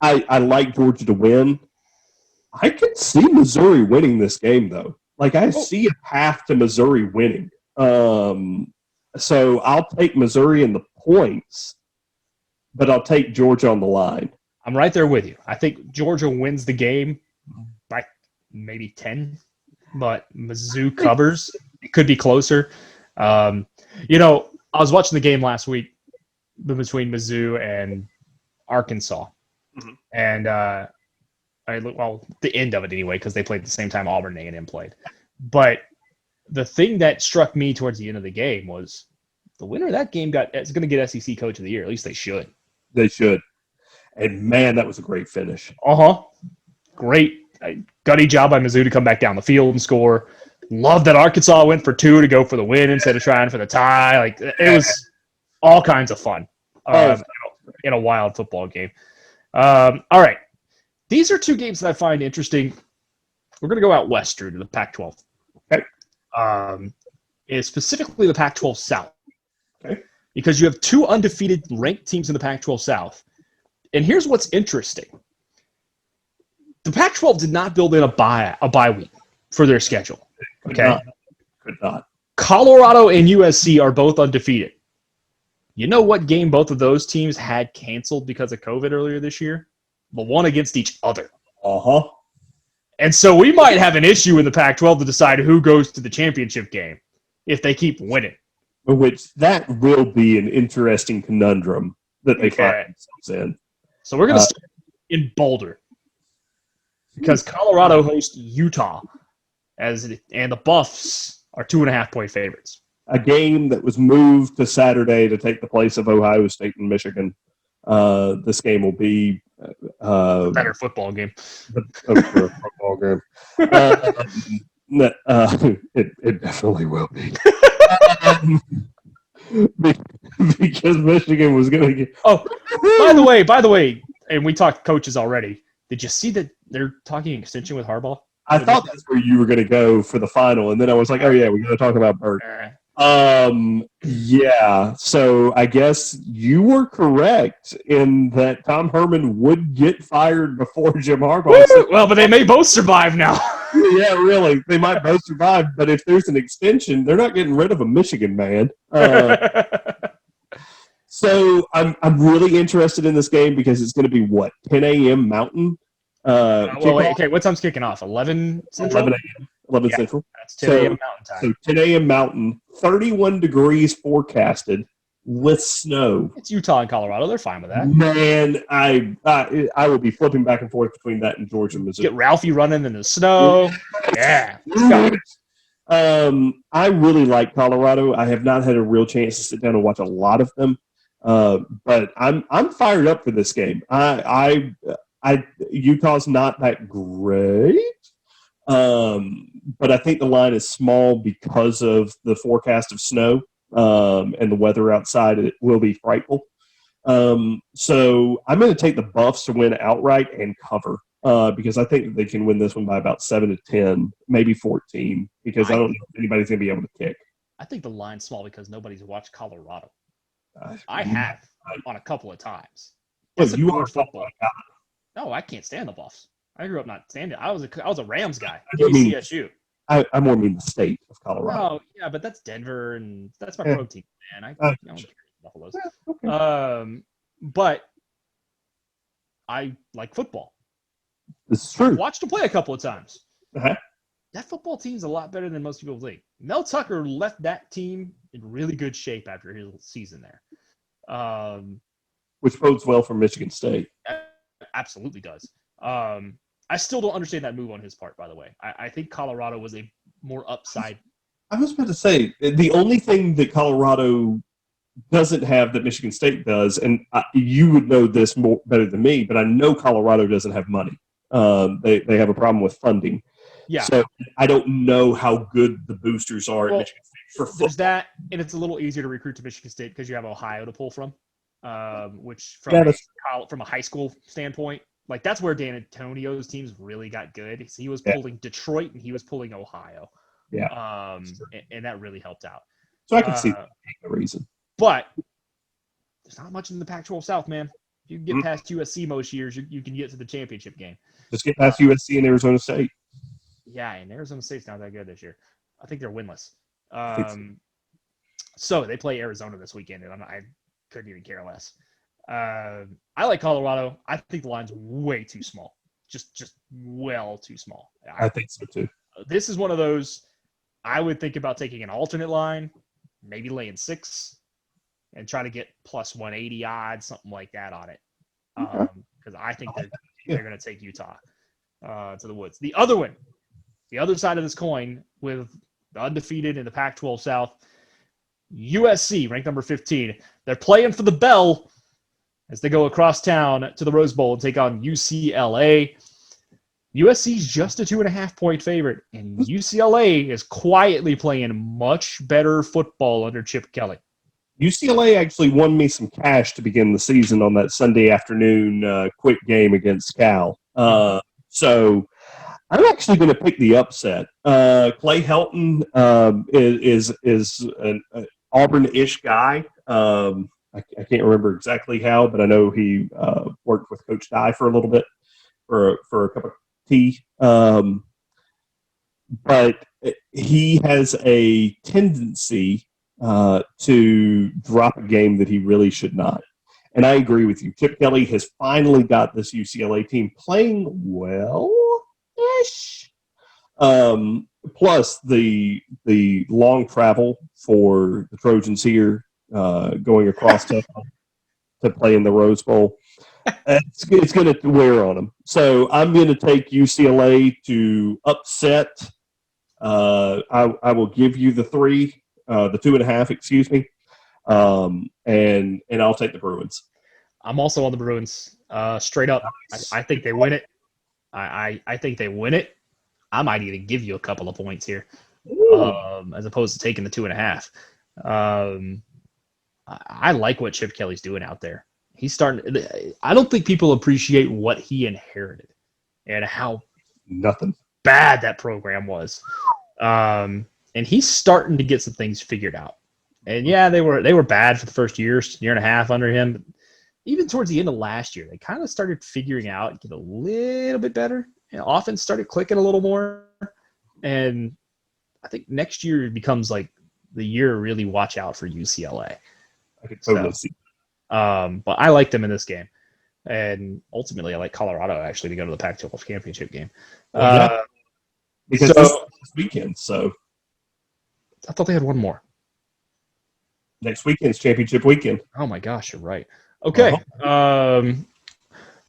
I like Georgia to win. I can see Missouri winning this game, though. Like, I see a path to Missouri winning. So I'll take Missouri in the points, but I'll take Georgia on the line. I'm right there with you. I think Georgia wins the game by maybe 10, but Mizzou covers. It could be closer. I was watching the game last week between Mizzou and Arkansas. Mm-hmm. And the end of it anyway, because they played at the same time Auburn and A&M played. But the thing that struck me towards the end of the game was the winner of that game is going to get SEC Coach of the Year. At least they should. They should. And, man, that was a great finish. Great. Gutty job by Mizzou to come back down the field and score. Love that Arkansas went for 2 to go for the win instead of trying for the tie. Like, it was all kinds of fun in a wild football game. All right. These are 2 games that I find interesting. We're going to go out west, Drew, to the Pac-12. Okay. Specifically the Pac-12 South. Okay. Because you have 2 undefeated ranked teams in the Pac-12 South. And here's what's interesting. The Pac-12 did not build in a bye week for their schedule. Okay. Could not. Colorado and USC are both undefeated. You know what game both of those teams had canceled because of COVID earlier this year? The one against each other. And so we might have an issue in the Pac-12 to decide who goes to the championship game if they keep winning. which that will be an interesting conundrum that they find themselves in. So we're going to start in Boulder because Colorado hosts Utah, and the Buffs are 2.5-point favorites. A game that was moved to Saturday to take the place of Ohio State and Michigan. This game will be A better football game. a football game. It definitely will be. Because Michigan was going to get. Oh, by the way, and we talked coaches already. Did you see that they're talking extension with Harbaugh? I thought that's where you were going to go for the final, and then I was like, oh yeah, we're going to talk about Burt. Yeah. So I guess you were correct in that Tom Herman would get fired before Jim Harbaugh. Well, but they may both survive now. Yeah, really. They might both survive, but if there's an extension, they're not getting rid of a Michigan man. So I'm really interested in this game because it's going to be 10 a.m. Mountain. Okay. What time's kicking off? 11 Central. 11 a.m. 11 Central. That's 10 a.m. Mountain time. So 10 a.m. Mountain, 31 degrees forecasted with snow. It's Utah and Colorado. They're fine with that. Man, I will be flipping back and forth between that and Georgia, Missouri. Get Ralphie running in the snow. Yeah. I really like Colorado. I have not had a real chance to sit down and watch a lot of them, but I'm fired up for this game. Utah's not that great. But I think the line is small because of the forecast of snow and the weather outside. It will be frightful. So I'm going to take the Buffs to win outright and cover because I think that they can win this one by about 7-10, maybe 14, because I don't know if anybody's going to be able to kick. I think the line's small because nobody's watched Colorado. I have on a couple of times. You are football guy. No, I can't stand the Buffs. I grew up not standing. I was a Rams guy. CSU. I more mean the state of Colorado. Oh yeah, but that's Denver, and that's my pro team, man. I don't care about Buffaloes. Okay. But I like football. This is true. I've watched them play a couple of times. Uh-huh. That football team's a lot better than most people think. Mel Tucker left that team in really good shape after his season there. Which bodes well for Michigan State. Absolutely does. I still don't understand that move on his part, by the way. I think Colorado was a more upside. I was about to say, the only thing that Colorado doesn't have that Michigan State does, and you would know this better than me, but I know Colorado doesn't have money. They have a problem with funding. Yeah. So I don't know how good the boosters are at Michigan State for football. There's that, and it's a little easier to recruit to Michigan State because you have Ohio to pull from, which from a high school standpoint, like that's where Dan Antonio's teams really got good. He was pulling Detroit and he was pulling Ohio. Yeah. And that really helped out. So I can see that being the reason. But there's not much in the Pac-12 South, man. If you can get past USC most years, you can get to the championship game. Just get past USC and Arizona State. Yeah, and Arizona State's not that good this year. I think they're winless. So they play Arizona this weekend, and I couldn't even care less. I like Colorado. I think the line's way too small. Just well too small. I think so too. This is one of those I would think about taking an alternate line, maybe laying 6, and try to get plus 180 odds, something like that on it. Because I think they're going to take Utah to the woods. The other side of this coin with the undefeated in the Pac-12 South, USC, ranked number 15. They're playing for the bell as they go across town to the Rose Bowl and take on UCLA. USC's just a 2.5-point favorite, and UCLA is quietly playing much better football under Chip Kelly. UCLA actually won me some cash to begin the season on that Sunday afternoon quick game against Cal. So I'm actually going to pick the upset. Clay Helton is an Auburn-ish guy. I can't remember exactly how, but I know he worked with Coach Dye for a little bit for a cup of tea. But he has a tendency to drop a game that he really should not. And I agree with you. Chip Kelly has finally got this UCLA team playing well-ish. plus the long travel for the Trojans here, going across to play in the Rose Bowl. It's going to wear on them. So I'm going to take UCLA to upset. I will give you the 2.5, excuse me. And I'll take the Bruins. I'm also on the Bruins. Straight up, nice. I think they win it. I think they win it. I might even give you a couple of points here, as opposed to taking the 2.5. I like what Chip Kelly's doing out there. He's starting. I don't think people appreciate what he inherited and how bad that program was. And he's starting to get some things figured out. And yeah, they were bad for the first year and a half under him. But even towards the end of last year, they kind of started figuring out, get a little bit better, and offense started clicking a little more. And I think next year becomes like the year to really watch out for UCLA. I could totally see. But I like them in this game, and ultimately I like Colorado actually to go to the Pac-12 championship game. Because this weekend. So I thought they had one more. Next weekend's championship weekend. Oh my gosh, you're right. Okay.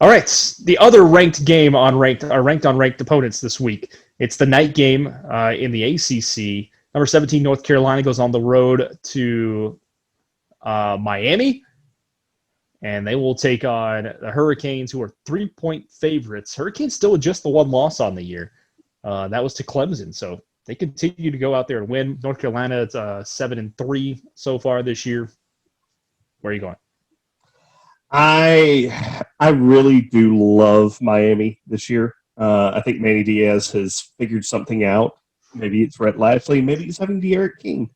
All right. The other ranked game on ranked opponents this week. It's the night game in the ACC. Number 17 North Carolina goes on the road to Miami. And they will take on the Hurricanes, who are 3-point favorites. Hurricanes still with just the one loss on the year. That was to Clemson. So they continue to go out there and win. North Carolina, it's 7-3 so far this year. Where are you going? I really do love Miami this year. I think Manny Diaz has figured something out. Maybe it's Rhett Lashley. Maybe he's having De'Aaron King,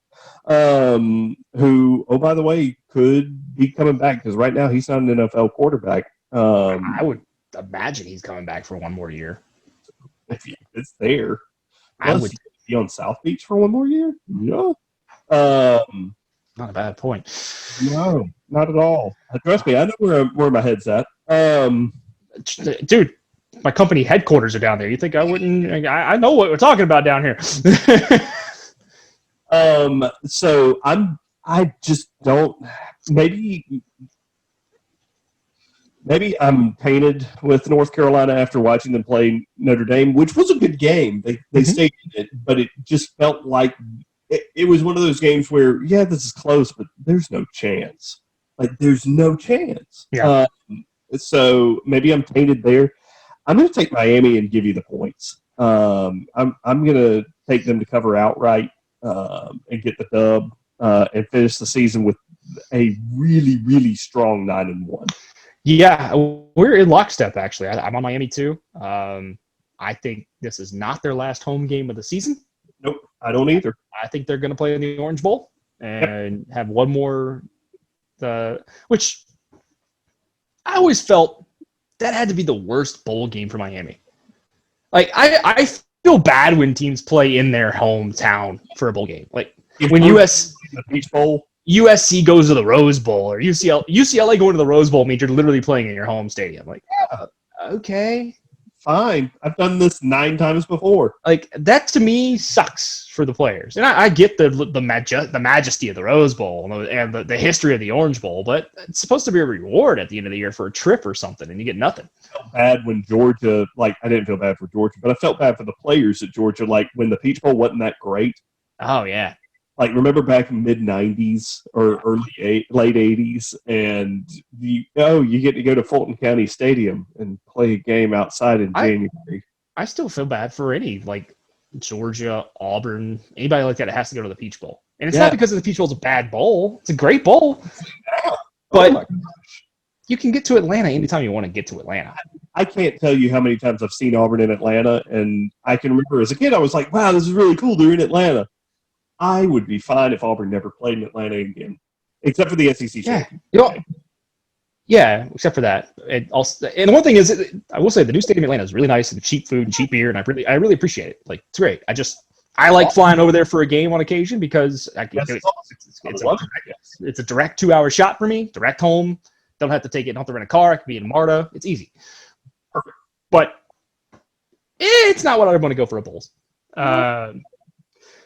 who, oh, by the way, could be coming back because right now he's not an NFL quarterback. I would imagine he's coming back for one more year. If it's there. I would be on South Beach for one more year? No. Not a bad point. No, not at all. Trust me, I know where my head's at. Dude, my company headquarters are down there. You think I wouldn't? I know what we're talking about down here. So I just don't. Maybe I'm painted with North Carolina after watching them play Notre Dame, which was a good game. They stayed in it, but it just felt like it was one of those games where, yeah, this is close, but there's no chance. Like, there's no chance. Yeah. So maybe I'm tainted there. I'm going to take Miami and give you the points. I'm going to take them to cover outright and get the dub and finish the season with a really, really strong 9-1. Yeah, we're in lockstep, actually. I'm on Miami, too. I think this is not their last home game of the season. Nope, I don't either. I think they're going to play in the Orange Bowl and have one more, which I always felt that had to be the worst bowl game for Miami. Like, I feel bad when teams play in their hometown for a bowl game. Like, when the Peach Bowl, USC goes to the Rose Bowl, or UCLA going to the Rose Bowl means you're literally playing in your home stadium. Like, okay. Fine. I've done this 9 times before. Like, that to me sucks for the players. And I get the majesty of the Rose Bowl and the history of the Orange Bowl, but it's supposed to be a reward at the end of the year for a trip or something, and you get nothing. I felt bad when Georgia, I didn't feel bad for Georgia, but I felt bad for the players at Georgia, when the Peach Bowl wasn't that great. Oh, yeah. Remember back in mid-'90s or late 80s, and you get to go to Fulton County Stadium and play a game outside in January. I still feel bad for any, Georgia, Auburn, anybody like that has to go to the Peach Bowl. And it's not because the Peach Bowl's a bad bowl. It's a great bowl. But you can get to Atlanta anytime you want to get to Atlanta. I can't tell you how many times I've seen Auburn in Atlanta, and I can remember as a kid I was like, wow, this is really cool. They're in Atlanta. I would be fine if Auburn never played in Atlanta again, except for the SEC championship. Yeah, except for that. And the one thing is, I will say the new stadium in Atlanta is really nice and cheap food and cheap beer, and I really appreciate it. It's great. I like flying over there for a game on occasion because it's a direct 2-hour shot for me, direct home. Don't have to rent a car. I can be in MARTA. It's easy. Perfect. But it's not what I want to go for a Bulls.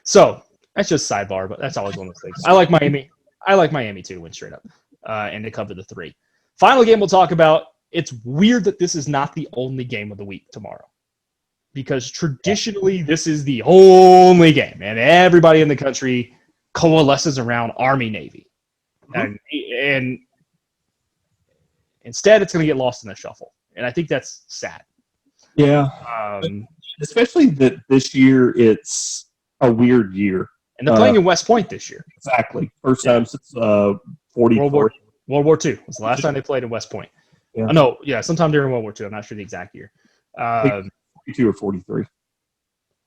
So that's just sidebar, but that's always one of those things. I like Miami. I like Miami too, win straight up, and to cover the 3. Final game we'll talk about. It's weird that this is not the only game of the week tomorrow, because traditionally this is the only game, and everybody in the country coalesces around Army Navy, and instead it's going to get lost in the shuffle, and I think that's sad. Yeah, especially that this year it's a weird year, and they're playing in West Point this year. Exactly, first time since 44. World War II was the last time they played in West Point. Yeah. Sometime during World War II. I'm not sure the exact year. 42 or 43.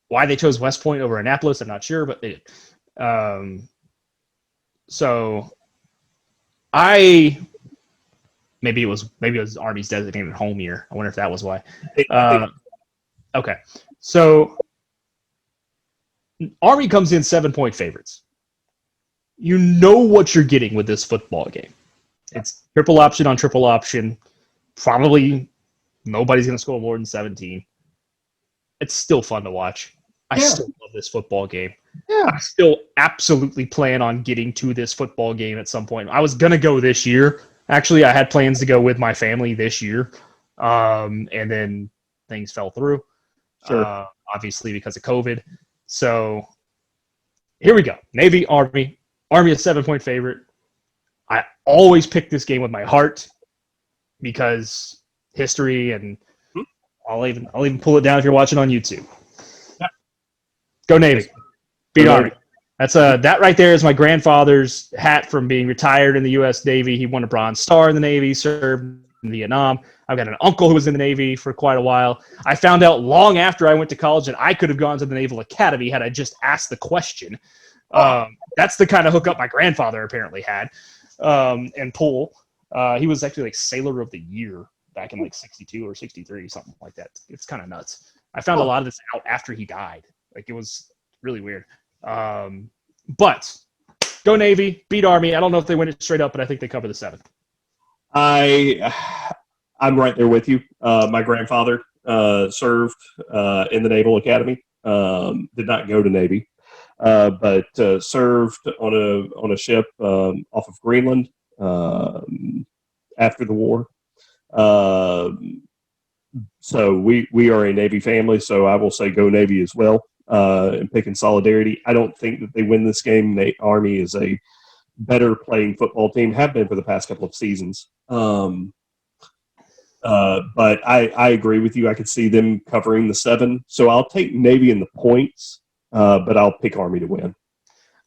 Why they chose West Point over Annapolis, I'm not sure, but they did. So maybe it was Army's designated home year. I wonder if that was why. Okay, so Army comes in 7-point favorites. You know what you're getting with this football game. It's triple option on triple option. Probably nobody's going to score more than 17. It's still fun to watch. I still love this football game. I still absolutely plan on getting to this football game at some point. I was going to go this year. Actually, I had plans to go with my family this year. And then things fell through. Sure. Obviously because of COVID. So here we go. Navy, Army. Army is 7-point favorite. I always pick this game with my heart because history, and I'll even pull it down if you're watching on YouTube. Go Navy. Beat Army. That's that right there is my grandfather's hat from being retired in the U.S. Navy. He won a Bronze Star in the Navy, served in Vietnam. I've got an uncle who was in the Navy for quite a while. I found out long after I went to college that I could have gone to the Naval Academy had I just asked the question. That's the kind of hookup my grandfather apparently had. And Poole, he was actually like Sailor of the Year back in like 62 or 63, something like that. It's kind of nuts. I found a lot of this out after he died. Like, it was really weird. But go Navy, beat Army. I don't know if they win it straight up, but I think they cover the 7. I'm right there with you. My grandfather served in the Naval Academy. Did not go to Navy, but served on a ship off of Greenland after the war. So we are a Navy family. So I will say go Navy as well. And pick in solidarity. I don't think that they win this game. The Army is a better playing football team, have been for the past couple of seasons. But I agree with you. I could see them covering the 7. So I'll take Navy in the points, but I'll pick Army to win.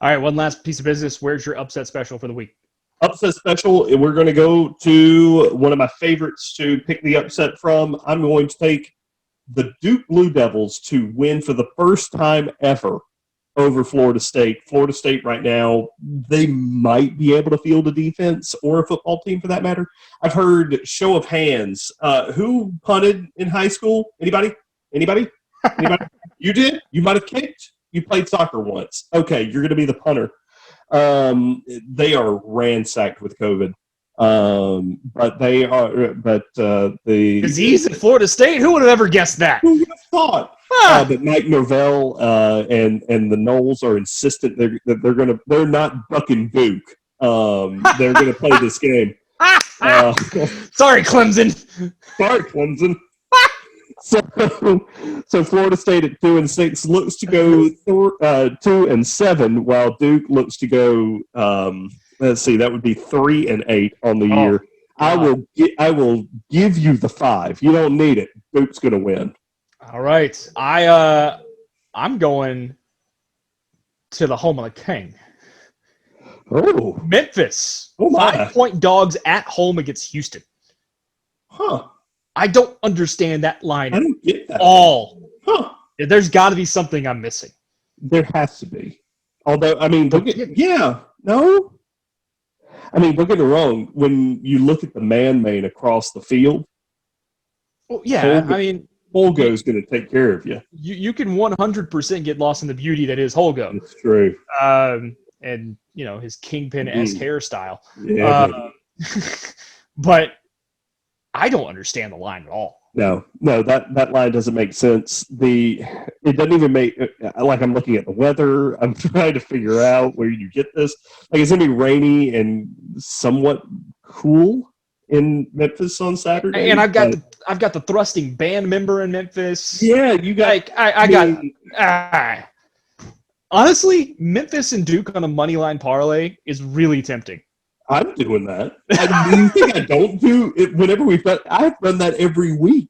All right, one last piece of business. Where's your upset special for the week? Upset special, we're going to go to one of my favorites to pick the upset from. I'm going to take the Duke Blue Devils to win for the first time ever over Florida State. Florida State right now, they might be able to field a defense or a football team for that matter. I've heard show of hands. Who punted in high school? Anybody? You did? You might have kicked? You played soccer once. Okay, you're going to be the punter. They are ransacked with COVID. But the disease at Florida State. Who would have ever guessed that? Who would have thought? But Mike Norvell and the Knowles are insistent they're not bucking Duke. They're gonna play this game. Sorry, Clemson. So Florida State at 2-6 looks to go 2-7, while Duke looks to go. Let's see, that would be 3-8 on the year. Wow. I will give you the 5. You don't need it. Duke's going to win. All right, I'm going to the home of the king. Oh, Memphis. Oh my. 5-point dogs at home against Houston. Huh. I don't understand that line I don't get that at all. Huh. There's got to be something I'm missing. There has to be. Although, I mean, don't get me wrong. When you look at the man across the field, well, yeah, Holgo's going to take care of you. You can 100% get lost in the beauty that is Holgo. That's true. And his kingpin-esque hairstyle. Yeah. But I don't understand the line at all. No, that line doesn't make sense. It doesn't even make like I'm looking at the weather. I'm trying to figure out where you get this. Like it's gonna be rainy and somewhat cool in Memphis on Saturday. And I've got the thrusting band member in Memphis. Yeah, you got. Honestly, Memphis and Duke on a money line parlay is really tempting. I'm doing that. Do you think I don't do it whenever we've done? I've done that every week.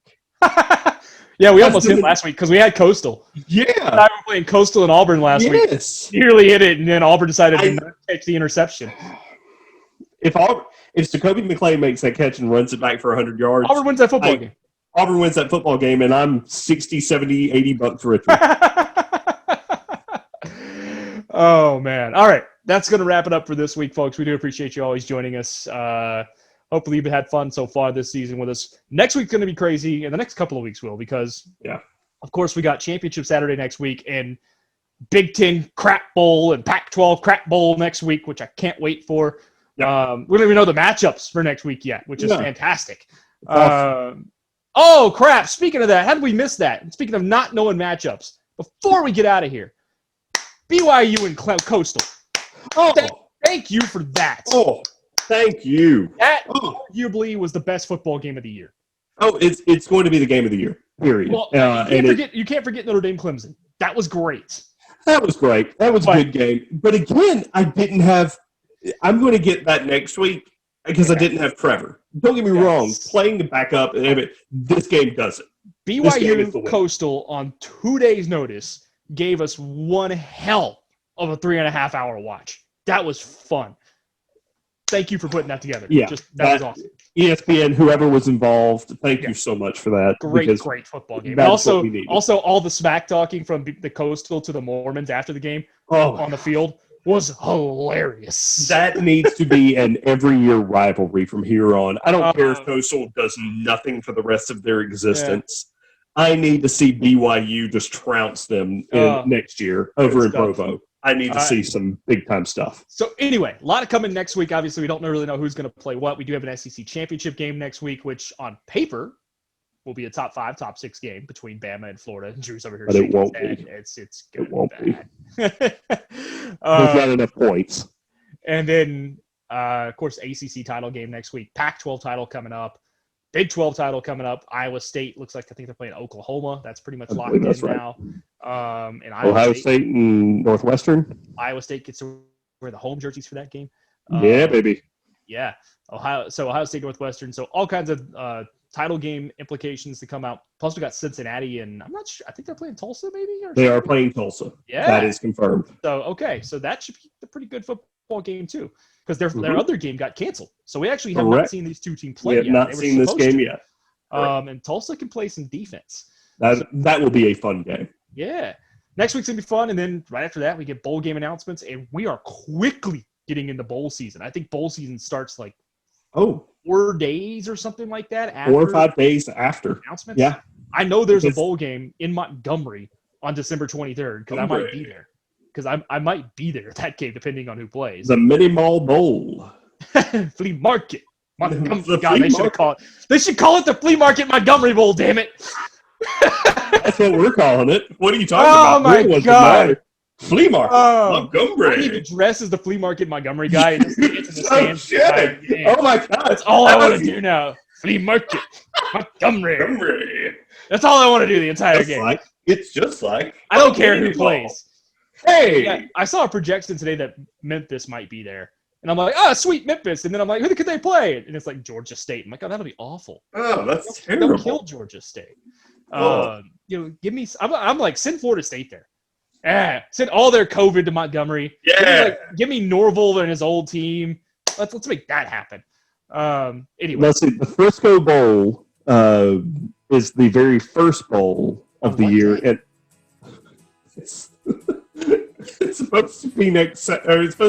Yeah, we almost hit last week because we had Coastal. Yeah. And I were playing Coastal and Auburn last week. Yes. Nearly hit it, and then Auburn decided to not catch the interception. If Jacoby McClain makes that catch and runs it back for 100 yards, Auburn wins that football game. Auburn wins that football game, and I'm 60, 70, 80 bucks richer. Oh, man. All right. That's going to wrap it up for this week, folks. We do appreciate you always joining us. Hopefully you've had fun so far this season with us. Next week's going to be crazy, and the next couple of weeks will, because, of course, we got Championship Saturday next week, and Big Ten Crap Bowl and Pac-12 Crap Bowl next week, which I can't wait for. Yeah. We don't even know the matchups for next week yet, which is fantastic. Awesome. Oh, crap. Speaking of that, how did we miss that? And speaking of not knowing matchups, before we get out of here, BYU and Coastal. Oh, thank you for that. Oh, thank you. That arguably was the best football game of the year. Oh, it's going to be the game of the year. Period. Well, you can't forget Notre Dame Clemson. That was great. That was great. That was a good game. But again, I didn't have. I'm going to get that next week because I didn't have Trevor. Don't get me wrong. Playing the backup, this game doesn't. BYU Coastal on 2 days' notice gave us one hell of a 3.5 hour watch. That was fun. Thank you for putting that together. Yeah, that was awesome. ESPN, whoever was involved, thank you so much for that. Great football game. Also, all the smack talking from the Coastal to the Mormons after the game on the field was hilarious. That needs to be an every year rivalry from here on. I don't care if Coastal does nothing for the rest of their existence. I need to see BYU just trounce them next year over in Provo. I need to see some big-time stuff. So anyway, a lot of coming next week. Obviously, we don't really know who's going to play what. We do have an SEC championship game next week, which on paper will be a top 5, top 6 game between Bama and Florida. Drew's over here but shaking it won't his head. be. It's it won't bad. There's not enough points. And then, of course, ACC title game next week. Pac-12 title coming up. Big 12 title coming up. Iowa State looks like I think they're playing Oklahoma. That's pretty much locked in now. And Ohio State and Northwestern. Iowa State gets to wear the home jerseys for that game. Yeah, baby. Yeah. Ohio State, Northwestern. So all kinds of title game implications to come out. Plus, we got Cincinnati, and I'm not sure. I think they're playing Tulsa, maybe. They are playing Tulsa. Yeah, that is confirmed. So so that should be a pretty good football game too, because their other game got canceled. So we actually have not seen these two teams play yet. We have not seen this game yet. And Tulsa can play some defense. That will be a fun game. Yeah. Next week's going to be fun, and then right after that, we get bowl game announcements, and we are quickly getting into bowl season. I think bowl season starts 4 days or something like that. 4 or 5 days after. Announcements? Yeah. I know there's a bowl game in Montgomery on December 23rd because I might be there. Because I might be there at that game, depending on who plays. The Mini Mall Bowl. Flea Market. Montgomery. God, they should call it the Flea Market Montgomery Bowl, damn it. That's what we're calling it. What are you talking about? Oh, my God. Flea Market Montgomery. I need to dress as the Flea Market Montgomery guy and just get in the stands. Oh, my God. That's all I want to do now. Flea Market Montgomery. That's all I want to do the entire game. It's just like. I don't care who plays. Hey! Yeah, I saw a projection today that Memphis might be there. And I'm like, sweet, Memphis. And then I'm like, who could they play? And it's like Georgia State. I'm like, that'll be awful. Oh, that's terrible. They'll kill Georgia State. Give me. I'm like, send Florida State there. Send all their COVID to Montgomery. Yeah. Give me Norville and his old team. Let's make that happen. Anyway. Let's see. The Frisco Bowl is the very first bowl of the year. And it's supposed to be next Saturday. There's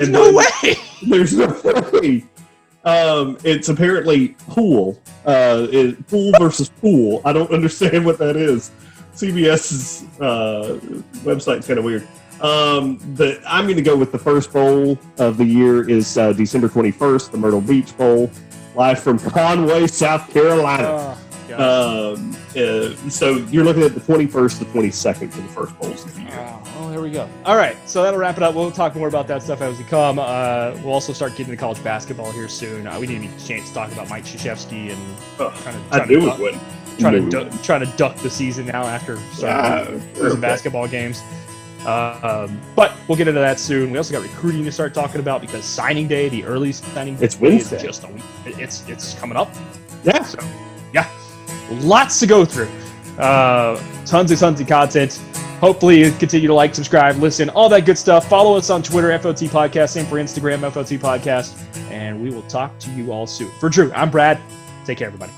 no way. There's no way. It's apparently pool. Pool versus pool. I don't understand what that is. CBS's website's kind of weird. I'm going to go with the first bowl of the year is December 21st, the Myrtle Beach Bowl, live from Conway, South Carolina. So you're looking at the 21st to 22nd for the first bowls of the year. Oh, here we go. All right, so that'll wrap it up. We'll talk more about that stuff as we come. We'll also start getting to college basketball here soon. We didn't even get a chance to talk about Mike Krzyzewski and trying to duck the season now after starting losing basketball games. But we'll get into that soon. We also got recruiting to start talking about because signing day, the early signing day, it's Wednesday. is just a week. It's coming up. Yeah. So, yeah, lots to go through. Tons of content. Hopefully you continue to like, subscribe, listen, all that good stuff. Follow us on Twitter, FOT Podcast. Same for Instagram, FOT Podcast. And we will talk to you all soon. For Drew, I'm Brad. Take care, everybody.